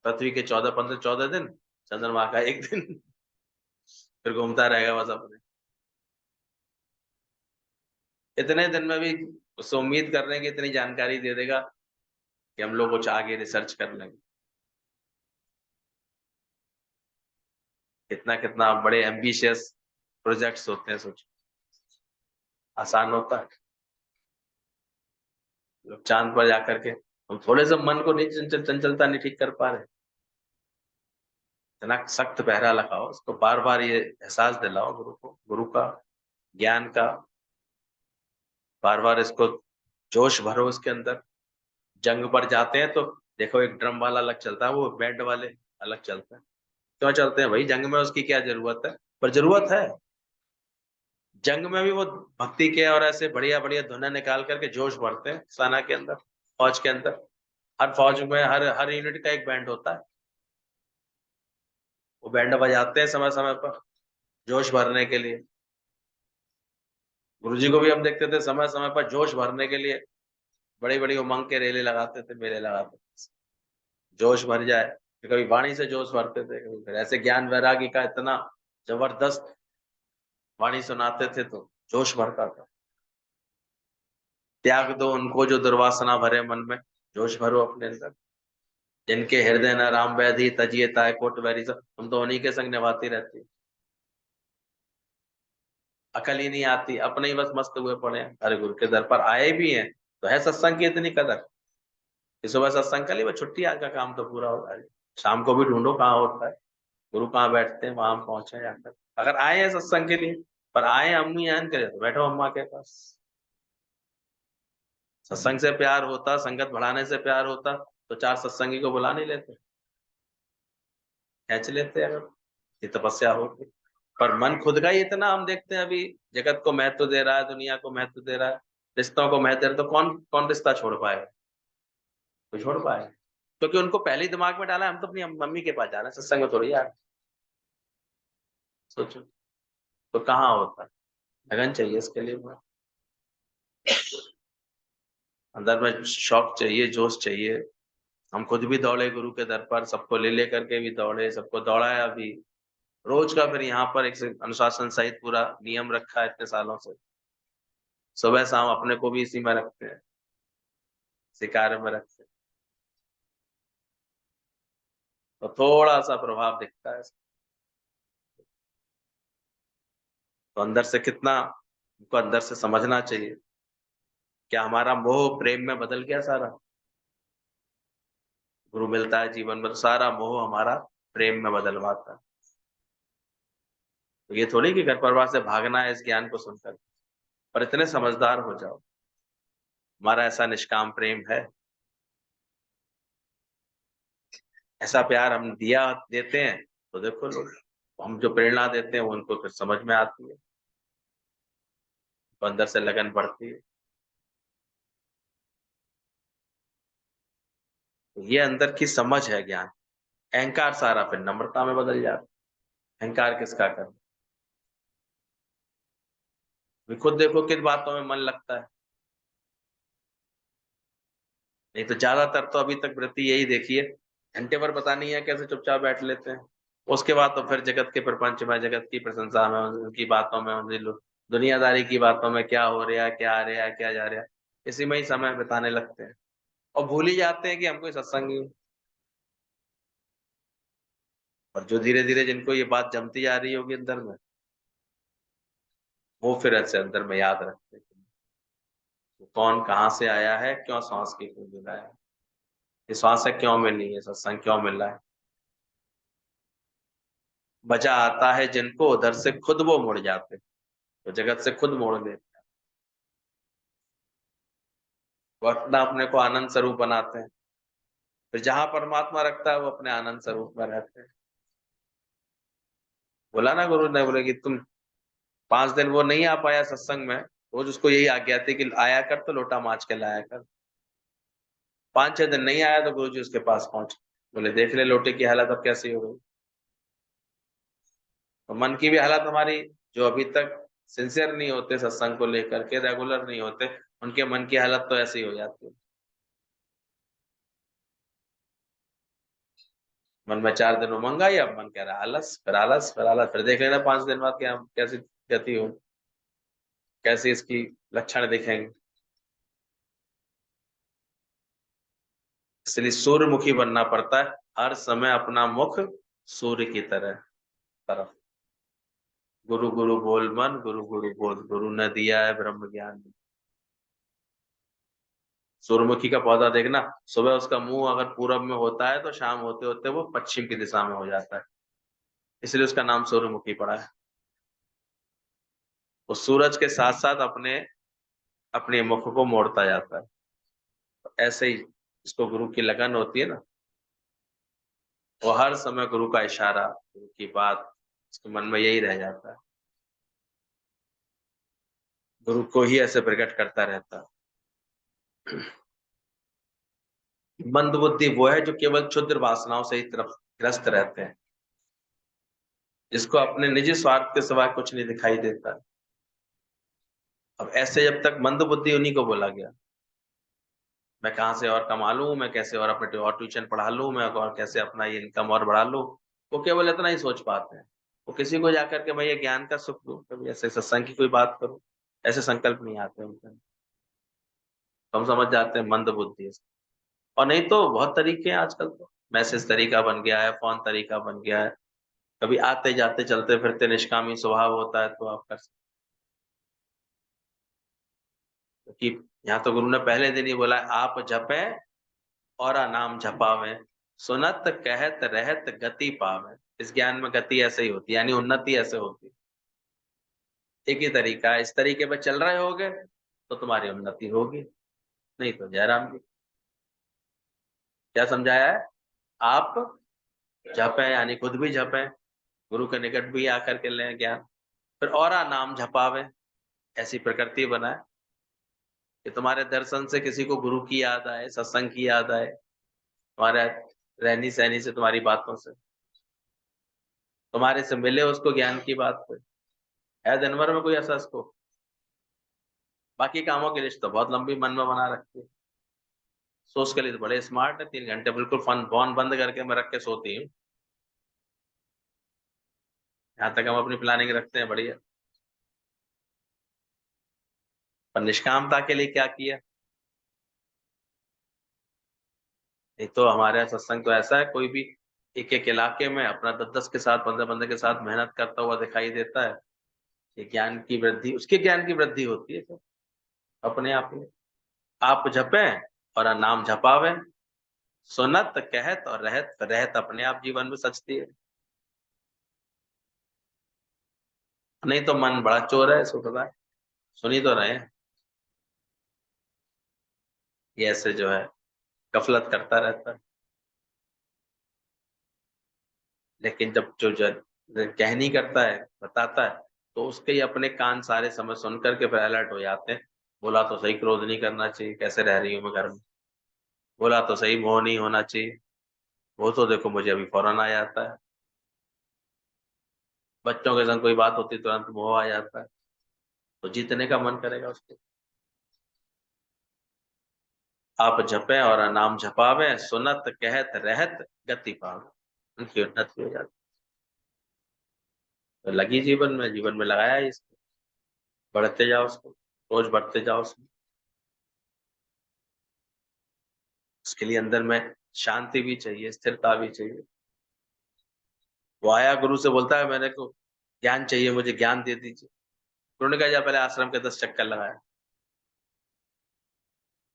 पृथ्वी के 14-15 14 दिन, चंद्रमा का एक दिन। फिर घूमता रहेगा बस अपने। इतने दिन में भी उससे उम्मीद कर रहे हैं कि इतनी जानकारी दे देगा कि हम लोग कुछ आगे रिसर्च कर लेंगे। कितना कितना बड़े एम्बिशियस प्रोजेक्ट्स होते हैं, सोचो। आसान होता है? लोग चांद पर जाकर के, हम थोड़े से मन को नहीं, चंचलता नहीं ठीक कर पा रहे। इतना सख्त पहरा लगाओ, उसको बार बार ये एहसास दिलाओ गुरु को, गुरु का ज्ञान का, बार बार इसको जोश भरो इसके अंदर। जंग पर जाते हैं तो देखो, एक ड्रम वाला अलग चलता है, वो बैंड वाले अलग चलते हैं। क्यों चलते हैं भाई? जंग में उसकी क्या जरूरत है? पर जरूरत है। जंग में भी वो भक्ति के और ऐसे बढ़िया बढ़िया धुनें निकाल करके जोश भरते हैं सेना के अंदर, फौज के अंदर। हर फौज में हर हर यूनिट का एक बैंड होता है, वो बैंड बजाते हैं समय समय पर जोश भरने के लिए। गुरुजी को भी हम देखते थे समय समय पर जोश भरने के लिए बड़ी बड़ी उमंग के रेले लगाते थे, मेले लगाते थे, जोश भर जाए। तो कभी वाणी से जोश भरते थे, कभी फिर ऐसे ज्ञान वैरागी का इतना जबरदस्त वाणी सुनाते थे तो जोश भरता था। त्याग दो उनको जो दुर्वासना भरे मन में, जोश भरो अपने अंदर। जिनके हृदय न राम वैधि तजिए ताय कोट वैरी सब, हम तो उन्हीं के संग निभाती रहती। अकल ही नहीं आती, अपने ही बस मस्त हुए पड़े हैं। अरे गुरु के दर पर आए भी हैं तो है सत्संग की इतनी कदर कि सुबह सत्संग कर ली, वो छुट्टी, आज का काम तो पूरा हो रहा है। शाम को भी ढूंढो कहाँ होता है, गुरु कहाँ बैठते हैं, वहां हम पहुंचे जाकर। अगर आए हैं सत्संग के लिए, पर आए अम्मी आन करे तो बैठो अम्मा के पास। सत्संग से प्यार होता, संगत बढ़ाने से प्यार होता तो चार सत्संगी को बुला नहीं लेते, खींच लेते अगर ये तपस्या होती। पर मन खुद का ही इतना, हम देखते हैं अभी जगत को महत्व दे रहा है, दुनिया को महत्व दे रहा है, रिश्तों को महत्व दे रहा है, तो कौन कौन रिश्ता छोड़ पाए? कोई छोड़ पाए? क्योंकि उनको पहले ही दिमाग में डाला है, हम तो अपनी मम्मी के पास जा रहे हैं, सत्संग में थोड़ी यार। सोचो तो कहाँ होता है? लगन चाहिए इसके लिए, अंदर में शौक चाहिए, जोश चाहिए। हम खुद भी दौड़े गुरु के दर पर, सबको ले लेकर के भी दौड़े, सबको दौड़ाया भी रोज का। फिर यहाँ पर एक अनुशासन सहित पूरा नियम रखा है इतने सालों से। सुबह शाम अपने को भी इसी में रखते हैं, इसी कार्य में रखते हैं, तो थोड़ा सा प्रभाव दिखता है। तो अंदर से कितना हमको अंदर से समझना चाहिए। क्या हमारा मोह प्रेम में बदल गया सारा? गुरु मिलता है जीवन में तो सारा मोह हमारा प्रेम में बदलवाता है। तो ये थोड़ी कि घर परिवार से भागना है इस ज्ञान को सुनकर, पर इतने समझदार हो जाओ, हमारा ऐसा निष्काम प्रेम है, ऐसा प्यार हम दिया देते हैं तो देखो लोग, हम जो प्रेरणा देते हैं वो उनको फिर समझ में आती है, तो अंदर से लगन बढ़ती है। तो ये अंदर की समझ है ज्ञान। अहंकार सारा फिर नम्रता में बदल जाता है। अहंकार किसका कर? खुद देखो किन बातों में मन लगता है। नहीं तो ज्यादातर तो अभी तक वृत्ति यही देखी है, घंटे भर पता नहीं है कैसे चुपचाप बैठ लेते हैं। उसके बाद तो फिर जगत के प्रपंच में, जगत की प्रशंसा में, उनकी बातों में, दुनियादारी की बातों में, क्या हो रहा है, क्या आ रहा है, क्या जा रहा है, इसी में ही समय बिताने लगते हैं। और भूल ही जाते हैं कि हम कोई सत्संगी हैं। और जो धीरे-धीरे जिनको ये बात जमती जा रही होगी अंदर में, वो फिर ऐसे अंदर में याद रखते हैं कि कौन कहाँ से आया है, क्यों श्वास की क्यों मिला है, ये श्वास से क्यों मिली है, सत्संग क्यों मिल रहा है। मजा आता है जिनको उधर से खुद वो मुड़ जाते हैं, तो जगत से खुद मोड़ लेते हैं, वो अपना अपने को आनंद स्वरूप बनाते हैं। फिर जहाँ परमात्मा रखता है वो अपने आनंद स्वरूप में रहते हैं। बोला ना गुरु ने, बोले कि तुम 5 दिन वो नहीं आ पाया सत्संग में, रोज उसको यही आज्ञा थी कि आया कर तो लोटा माँज के लाया कर। 5-6 दिन नहीं आया तो गुरुजी उसके पास पहुँचे। बोले देख ले लोटे की हालत अब कैसी हो गई। तो मन की भी हालत हमारी, जो अभी तक सिंसियर नहीं होते सत्संग को लेकर के, रेगुलर नहीं होते, उनके मन की हालत तो ऐसी हो जाती है। मन में 4 दिन उमंग आई, अब मन कह रहा है आलस, फिर आलस, फिर आलस, फिर देख लेना 5 दिन बाद क्या कैसी गति हो, कैसे इसकी लक्षण दिखेंगे। इसलिए सूर्यमुखी बनना पड़ता है, हर समय अपना मुख सूर्य की तरफ। गुरु गुरु बोल मन, गुरु गुरु बोल गुरु ने दिया है ब्रह्म ज्ञान। सूर्यमुखी का पौधा देखना, सुबह उसका मुंह अगर पूरब में होता है तो शाम होते होते वो पश्चिम की दिशा में हो जाता है, इसलिए उसका नाम सूर्यमुखी पड़ा है। वो सूरज के साथ साथ अपने मुख को मोड़ता जाता है। तो ऐसे ही इसको गुरु की लगन होती है ना, वो हर समय गुरु का इशारा, गुरु की बात उसके मन में यही रह जाता है, गुरु को ही ऐसे प्रकट करता रहता है। मंद बुद्धि वो है जो केवल क्षुद्र वासनाओं से ही तरफ ग्रस्त रहते हैं, जिसको अपने निजी स्वार्थ के सिवा कुछ नहीं दिखाई देता। अब ऐसे जब तक मंद बुद्धि उन्हीं को बोला गया, मैं कहाँ से और कमा लूँ, मैं कैसे और अपने और ट्यूशन पढ़ा लूँ, मैं और कैसे अपना ये इनकम और बढ़ा लूँ, वो केवल इतना ही सोच पाते हैं। वो किसी को जाकर के मैं ये ज्ञान का सुख दूँ, कभी ऐसे सत्संग की कोई बात करूँ, ऐसे संकल्प नहीं आते उनके अंदर। तो हम समझ जाते हैं मंद बुद्धि है। और नहीं तो बहुत तरीके हैं आजकल तो, मैसेज तरीका बन गया है, फ़ोन तरीका बन गया है, कभी आते-जाते, चलते-फिरते निष्कामी स्वभाव होता है तो आप कर सकते हो कि यहाँ तो गुरु ने पहले दिन ही बोला है, आप जपें और नाम जपावें, सुनत कहत रहत गति पावें। इस ज्ञान में गति ऐसे ही होती है, यानी उन्नति ऐसे होती है। एक ही तरीका है, इस तरीके पे चल रहे होगे तो तुम्हारी उन्नति होगी, नहीं तो जय राम जी। क्या समझाया है? आप जपें यानी खुद भी जपें, गुरु के निकट भी आकर के लें ज्ञान, फिर औरा नाम जपावें, ऐसी प्रकृति बनाएँ कि तुम्हारे दर्शन से किसी को गुरु की याद आए, सत्संग की याद आए, तुम्हारे रहनी-सहनी से, तुम्हारी बातों से, तुम्हारे से मिले उसको ज्ञान की बात कोई। है दिन भर में कोई ऐसा स्कोप? बाकी कामों की लिस्ट तो बहुत लंबी मन में बना रखी है। सोच के लिए तो बड़े स्मार्ट है, 3 घंटे बिल्कुल फ़ोन बंद करके मैं रख के सोती हूँ। यहाँ तक हम अपनी प्लानिंग रखते हैं बढ़िया। पर निष्कामता के लिए क्या किया? नहीं तो हमारे यहाँ सत्संग तो ऐसा है, कोई भी एक-एक इलाके में अपना 10-10 के साथ, 15-15 के साथ मेहनत करता हुआ दिखाई देता है। ये ज्ञान की वृद्धि, उसके ज्ञान की वृद्धि होती है फिर, अपने आप में। आप जपें और नाम जपावें, सुनत कहत और रहत, रहत अपने आप जीवन में सचती है। नहीं तो मन बड़ा चोर है, सुन रहा है, सुन ही तो रहे हैं। ये ऐसे जो है गफलत करता रहता है। लेकिन जब जो जन कहनी करता है, बताता है, तो उसके ही अपने कान सारे समय सुन कर के फिर अलर्ट हो जाते हैं। बोला तो सही, क्रोध नहीं करना चाहिए, कैसे रह रही हूँ मैं घर में। बोला तो सही, मोह नहीं होना चाहिए, वो तो देखो मुझे अभी फ़ौरन आ जाता है। बच्चों के संग कोई बात होती है तुरंत मोह आ जाता है, तो जीतने का मन करेगा उसको। आप जपें और नाम जपावें, सुनत कहत रहत गति पावें। उनकी उन्नति हो जाती है। तो लगी जीवन में लगाया है इसको, बढ़ते जाओ उसको, रोज़ बढ़ते जाओ उसमें। उसके लिए अंदर में शांति भी चाहिए, स्थिरता भी चाहिए। वो आया गुरु से बोलता है मेरे को ज्ञान चाहिए, मुझे ज्ञान दे दीजिए। गुरु ने कहा जा पहले आश्रम के 10 चक्कर लगाया।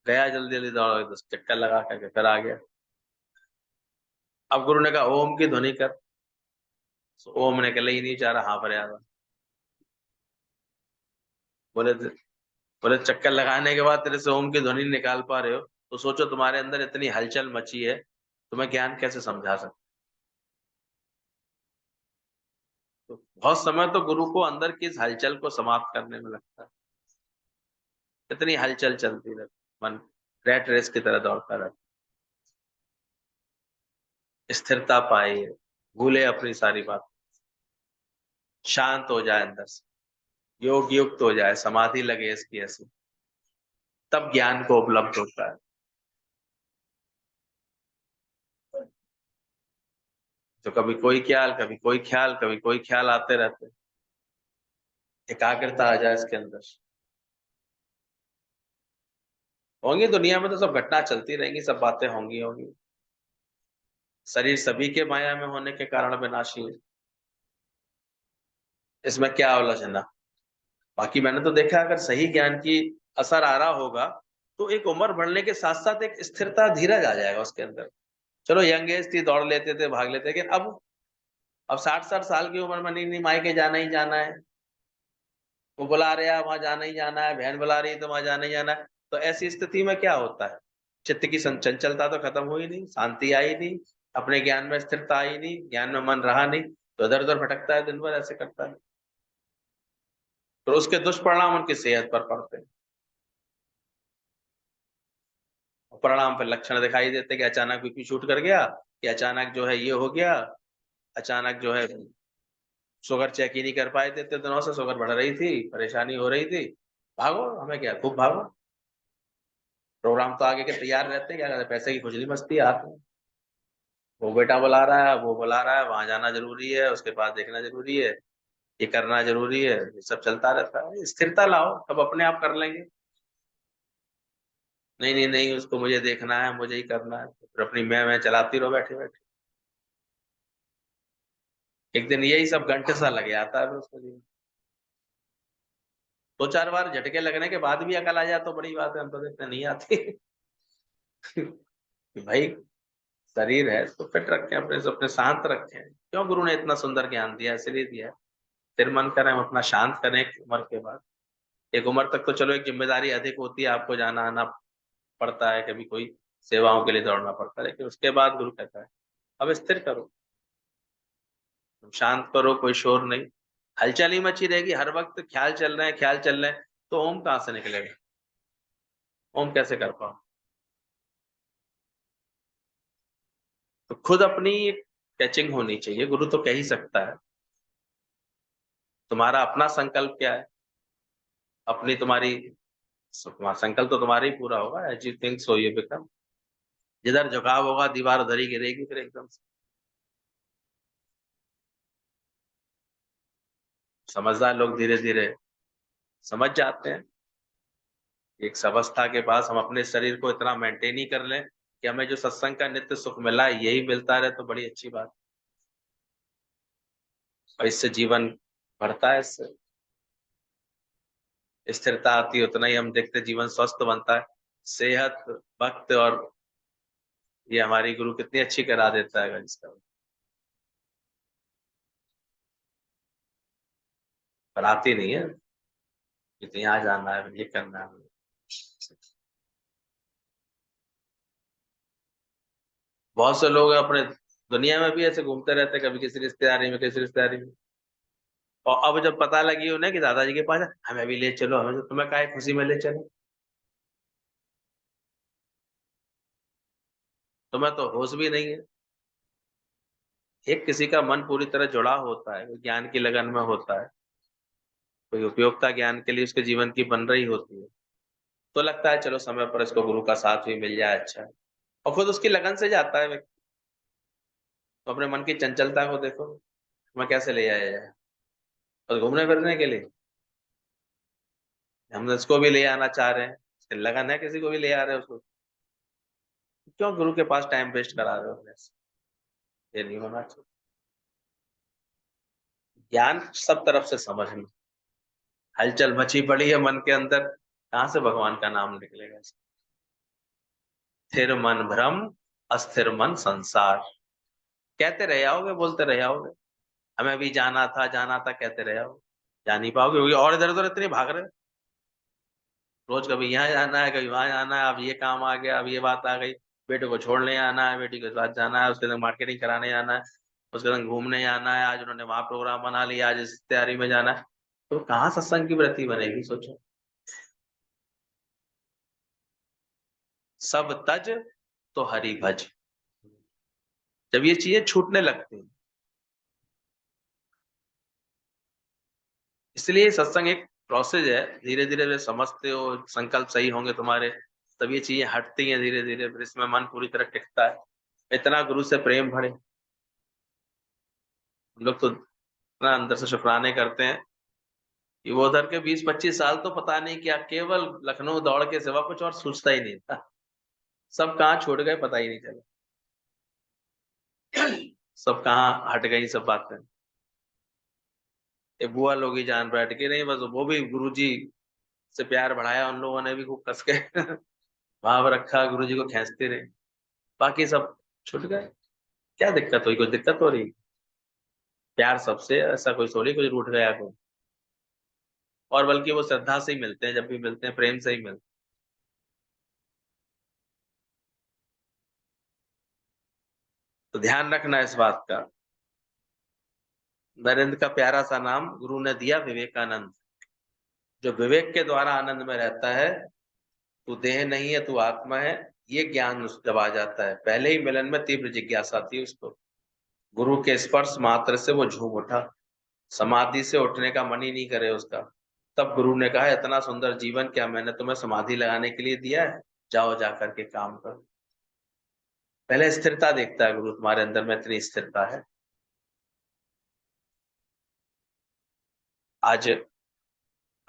गया जल्दी जल्दी दौड़ के 10 चक्कर लगा करके फिर आ गया। अब गुरु ने कहा ओम की ध्वनि कर। तो ओम ने कहा ही नहीं चाह रहा, हाँ पर यार। बोले बोले चक्कर लगाने के बाद तेरे से ओम की ध्वनि निकाल पा रहे हो तो सोचो तुम्हारे अंदर इतनी हलचल मची है, तुम्हें ज्ञान कैसे समझा सकते। तो बहुत समय तो गुरु को अंदर की इस हलचल को समाप्त करने में लगता है। इतनी हलचल चलती रहती, मन रैट रेस की तरह दौड़ता रहता। स्थिरता पाए, भूले अपनी सारी बात, शांत हो जाए अंदर से, योग युक्त हो जाए, समाधि लगे इसकी ऐसी, तब ज्ञान को उपलब्ध होता है। तो कभी कोई ख्याल, कभी कोई ख्याल, कभी कोई ख्याल आते रहते, एकाग्रता आ जाए इसके अंदर। होंगी दुनिया में तो सब घटना चलती रहेंगी, सब बातें होंगी होंगी। शरीर सभी के माया में होने के कारण विनाशी है, इसमें क्या उलझना। बाकी मैंने तो देखा अगर सही ज्ञान की असर आ रहा होगा तो एक उम्र बढ़ने के साथ साथ एक स्थिरता, धीरज आ जाएगा उसके अंदर। चलो यंग एज थी, दौड़ लेते थे, भाग लेते, लेकिन अब 60-60 साल की उम्र में नहीं नहीं मायके जाना ही जाना है, वो बुला रहे हैं वहां जाना ही जाना है, बहन बुला रही है तो वहां जाना ही जाना है। तो ऐसी स्थिति में क्या होता है, चित्त की चंचलता तो खत्म हुई नहीं, शांति आई नहीं, अपने ज्ञान में स्थिरता आई नहीं, ज्ञान में मन रहा नहीं, तो इधर उधर भटकता है, दिन भर ऐसे करता है। तो उसके दुष्परिणाम उनकी सेहत पर पड़ते हैं। परिणाम पे लक्षण दिखाई देते कि अचानक बीपी शूट कर गया, कि अचानक जो है ये हो गया, अचानक जो है शुगर चेक ही नहीं कर पाए थे, इतने दिनों से शुगर बढ़ रही थी, परेशानी हो रही थी। भागो, हमें क्या, खूब भागो, प्रोग्राम तो आगे के तैयार रहते हैं, क्या कहते हैं, पैसे की खुजली मस्ती है हाथ में। वो बेटा बुला रहा है, वो बुला रहा है, वहां जाना जरूरी है, उसके पास देखना जरूरी है, ये करना जरूरी है, ये सब चलता रहता है। स्थिरता लाओ, तब अपने आप कर लेंगे। नहीं नहीं नहीं, उसको मुझे देखना है, मुझे ही करना है, फिर अपनी मैं चलाती रहो बैठे बैठे। एक दिन यही सब घंटे सा लग जाता है फिर उसके लिए। 2-4 बार झटके लगने के बाद भी अकल आ जाए तो बड़ी बात है, हम तो देखते नहीं आती। कि भाई शरीर है तो फिट रखें, अपने से अपने शांत रखें। क्यों गुरु ने इतना सुंदर ज्ञान दिया, इसलिए दिया है। फिर मन करें हम अपना शांत करें एक उम्र के बाद। एक उम्र तक तो चलो एक जिम्मेदारी अधिक होती है, आपको जाना आना पड़ता है, कभी कोई सेवाओं के लिए दौड़ना पड़ता है, लेकिन उसके बाद गुरु कहता है अब स्थिर करो, तुम शांत करो, कोई शोर नहीं। हलचल ही मची रहेगी, हर वक्त ख्याल चल रहे हैं, ख्याल चल रहे हैं, तो ओम कहाँ से निकलेगा, ओम कैसे कर पाओ। तो खुद अपनी कैचिंग होनी चाहिए, गुरु तो कह ही सकता है। तुम्हारा अपना संकल्प क्या है, अपनी तुम्हारी संकल्प तो तुम्हारा ही पूरा होगा, as you think so you become. जिधर झुकाव होगा दीवार उधर ही गिरेगी फिर एकदम से। समझदार लोग धीरे धीरे समझ जाते हैं। एक अवस्था के पास हम अपने शरीर को इतना मेंटेन ही कर लें कि हमें जो सत्संग का नित्य सुख मिला है यही मिलता रहे, तो बड़ी अच्छी बात। और इससे जीवन बढ़ता है, इससे स्थिरता आती है, उतना ही हम देखते जीवन स्वस्थ बनता है। सेहत, वक्त और ये हमारी गुरु कितनी अच्छी करा देता है इसका। पर आती नहीं है कि यहाँ जाना है, ये करना है। बहुत से लोग अपने दुनिया में भी ऐसे घूमते रहते हैं, कभी किसी रिश्तेदारी में, किसी रिश्तेदारी में। और अब जब पता लगी उन्हें कि दादाजी के पास है, हमें भी ले चलो, हमें तो, तुम्हें काहे खुशी में ले चलो, तुम्हें तो होश भी नहीं है। एक किसी का मन पूरी तरह जुड़ा होता है, वो ज्ञान की लगन में होता है, कोई उपयोगिता ज्ञान के लिए उसके जीवन की बन रही होती है, तो लगता है चलो समय पर इसको गुरु का साथ भी मिल जाए, अच्छा है। और खुद उसकी लगन से जाता है व्यक्ति। तो अपने मन की चंचलता को देखो, मैं कैसे ले आया जाए, और घूमने फिरने के लिए हम इसको भी ले आना चाह रहे हैं, उसकी लगन है, किसी को भी ले आ रहे हैं उसको। क्यों गुरु के पास टाइम वेस्ट करा रहे हो? ये नहीं होना चाहिए। ज्ञान सब तरफ से समझना। हलचल मची पड़ी है मन के अंदर, कहाँ से भगवान का नाम निकलेगा? स्थिर मन भ्रम, अस्थिर मन संसार। कहते रह आओगे, बोलते रह आओगे, हमें भी जाना था कहते रह आओगे, जा नहीं पाओगे क्योंकि और इधर उधर इतने भाग रहे हो। रोज कभी यहाँ जाना है, कभी वहां जाना है, अब ये काम आ गया, अब ये बात आ गई, बेटे को छोड़ने आना है, बेटी के साथ जाना है, उसके संग मार्केटिंग कराने जाना है, उसके संग घूमने जाना है, आज उन्होंने वहां प्रोग्राम बना लिया, आज इस तैयारी में जाना है। तो कहाँ सत्संग की वृत्ति बनेगी, सोचो। सब तज तो हरि भज। जब ये चीजें छूटने लगती हैं, इसलिए सत्संग एक प्रोसेस है। धीरे धीरे वे समझते हो, संकल्प सही होंगे तुम्हारे, तब ये चीजें हटती हैं धीरे धीरे, फिर इसमें मन पूरी तरह टिकता है। इतना गुरु से प्रेम भरे, हम लोग तो इतना अंदर से शुक्राने करते हैं कि वो उधर के 20-25 साल तो पता नहीं क्या, केवल लखनऊ दौड़ के सिवा कुछ और सोचता ही नहीं था। सब कहाँ छोड़ गए पता ही नहीं चला। सब कहाँ हट गई सब बातें। ये बुआ लोग ही जान बैठ के, नहीं बस वो भी गुरुजी से प्यार बढ़ाया उन लोगों ने भी खूब कस के। वहां पर रखा, गुरुजी को खींचते रहे, बाकी सब छूट गए। क्या दिक्कत हुई? कोई दिक्कत हो रही? प्यार सबसे, ऐसा कोई थोड़ी कोई रूठ गया कोई। और बल्कि वो श्रद्धा से ही मिलते हैं, जब भी मिलते हैं प्रेम से ही मिलते हैं। तो ध्यान रखना इस बात का। नरेंद्र का प्यारा सा नाम गुरु ने दिया विवेकानंद। जो विवेक के द्वारा आनंद में रहता है, तू देह नहीं है तू आत्मा है, ये ज्ञान जब आ जाता है, पहले ही मिलन में तीव्र जिज्ञासा आती है उसको। गुरु के स्पर्श मात्र से वो झूम उठा, समाधि से उठने का मन ही नहीं करे उसका। तब गुरु ने कहा, इतना सुंदर जीवन क्या मैंने तुम्हें समाधि लगाने के लिए दिया है? जाओ जा करके काम करो। पहले स्थिरता देखता है गुरु, तुम्हारे अंदर में इतनी स्थिरता है। आज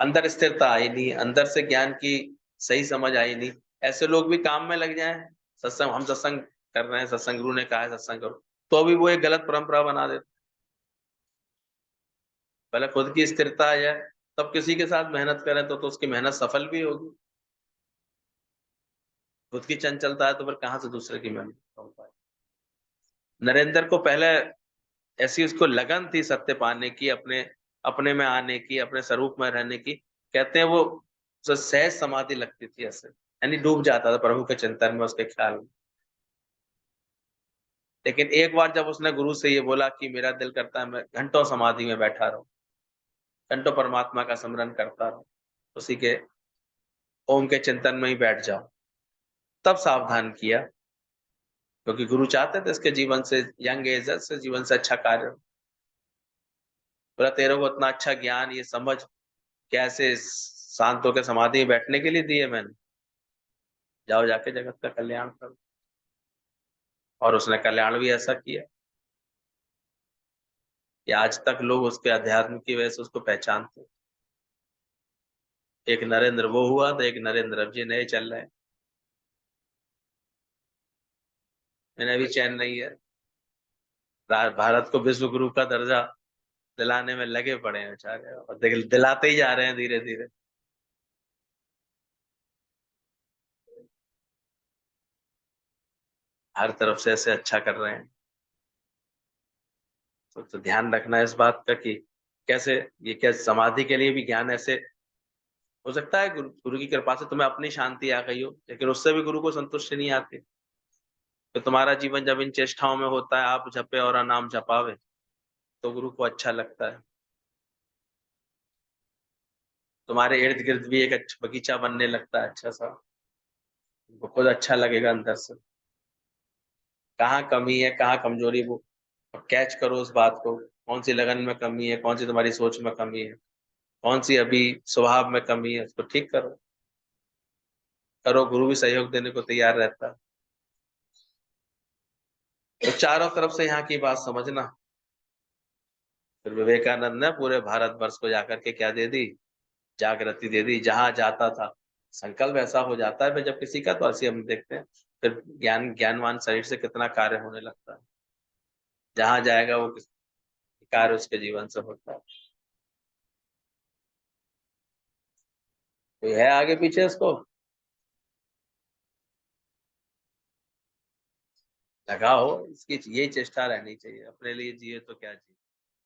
अंदर स्थिरता आई नहीं, अंदर से ज्ञान की सही समझ आई नहीं, ऐसे लोग भी काम में लग जाएं। सत्संग, हम सत्संग कर रहे हैं, सत्संग गुरु ने कहा है सत्संग करो, तो अभी वो एक गलत परंपरा बना देते। पहले खुद की स्थिरता आ जाए, तब किसी के साथ मेहनत करें तो उसकी मेहनत सफल भी होगी। खुद की चंचलता है तो फिर कहाँ से दूसरे की मेहनत हो पाए। नरेंद्र को पहले ऐसी उसको लगन थी सत्य पाने की, अपने अपने में आने की, अपने स्वरूप में रहने की। कहते हैं वो उसे सहज समाधि लगती थी ऐसे, यानी डूब जाता था प्रभु के चिंतन में, उसके ख्याल में। लेकिन एक बार जब उसने गुरु से ये बोला कि मेरा दिल करता है मैं घंटों समाधि में बैठा रहूं, घंटों परमात्मा का स्मरण करता रहूं, उसी के ओम के चिंतन में ही बैठ जाओ, तब सावधान किया। क्योंकि गुरु चाहते थे इसके जीवन से, यंग एज से जीवन से अच्छा कार्य हो। बोला तेरे को इतना अच्छा ज्ञान, ये समझ कैसे शांत होकर समाधि में बैठने के लिए दिए मैंने, जाओ जाके जगत का कल्याण करो। और उसने कल्याण भी ऐसा किया कि आज तक लोग उसके अध्यात्म की वजह से उसको पहचानते हैं। एक नरेंद्र वो हुआ तो एक नरेंद्र अब जी नए चल रहे हैं। मैंने अभी चैन नहीं है, भारत को विश्व गुरु का दर्जा दिलाने में लगे पड़े हैं बेचारे, और दिलाते ही जा रहे हैं धीरे धीरे। हर तरफ से ऐसे अच्छा कर रहे हैं। तो ध्यान रखना इस बात का कि कैसे, ये क्या समाधि के लिए भी ज्ञान ऐसे हो सकता है गुरु की कृपा से तुम्हें अपनी शांति आ गई हो, लेकिन उससे भी गुरु को संतुष्टि नहीं आती। तो तुम्हारा जीवन जब इन चेष्टाओं में होता है, आप जपे और नाम जपावे, तो गुरु को अच्छा लगता है। तुम्हारे इर्द गिर्द भी एक अच्छा बगीचा बनने लगता है अच्छा सा, वो खुद अच्छा लगेगा अंदर से। कहाँ कमी है, कहाँ कमजोरी, वो कैच करो उस बात को। कौन सी लगन में कमी है, कौन सी तुम्हारी सोच में कमी है, कौन सी अभी स्वभाव में कमी है, उसको ठीक करो। करो, गुरु भी सहयोग देने को तैयार रहता है। तो चारों तरफ से यहाँ की बात समझना। फिर विवेकानंद ने पूरे भारतवर्ष को जाकर के क्या दे दी? जागृति दे दी। जहां जाता था संकल्प ऐसा हो जाता है फिर जब किसी का, तो ऐसे हम देखते हैं फिर ज्ञानवान शरीर से कितना कार्य होने लगता है। जहाँ जाएगा वो कार्य उसके जीवन से होता है। कोई है आगे पीछे इसको? लगाओ, इसकी यही चेष्टा रहनी चाहिए, अपने लिए जिए तो क्या जिए।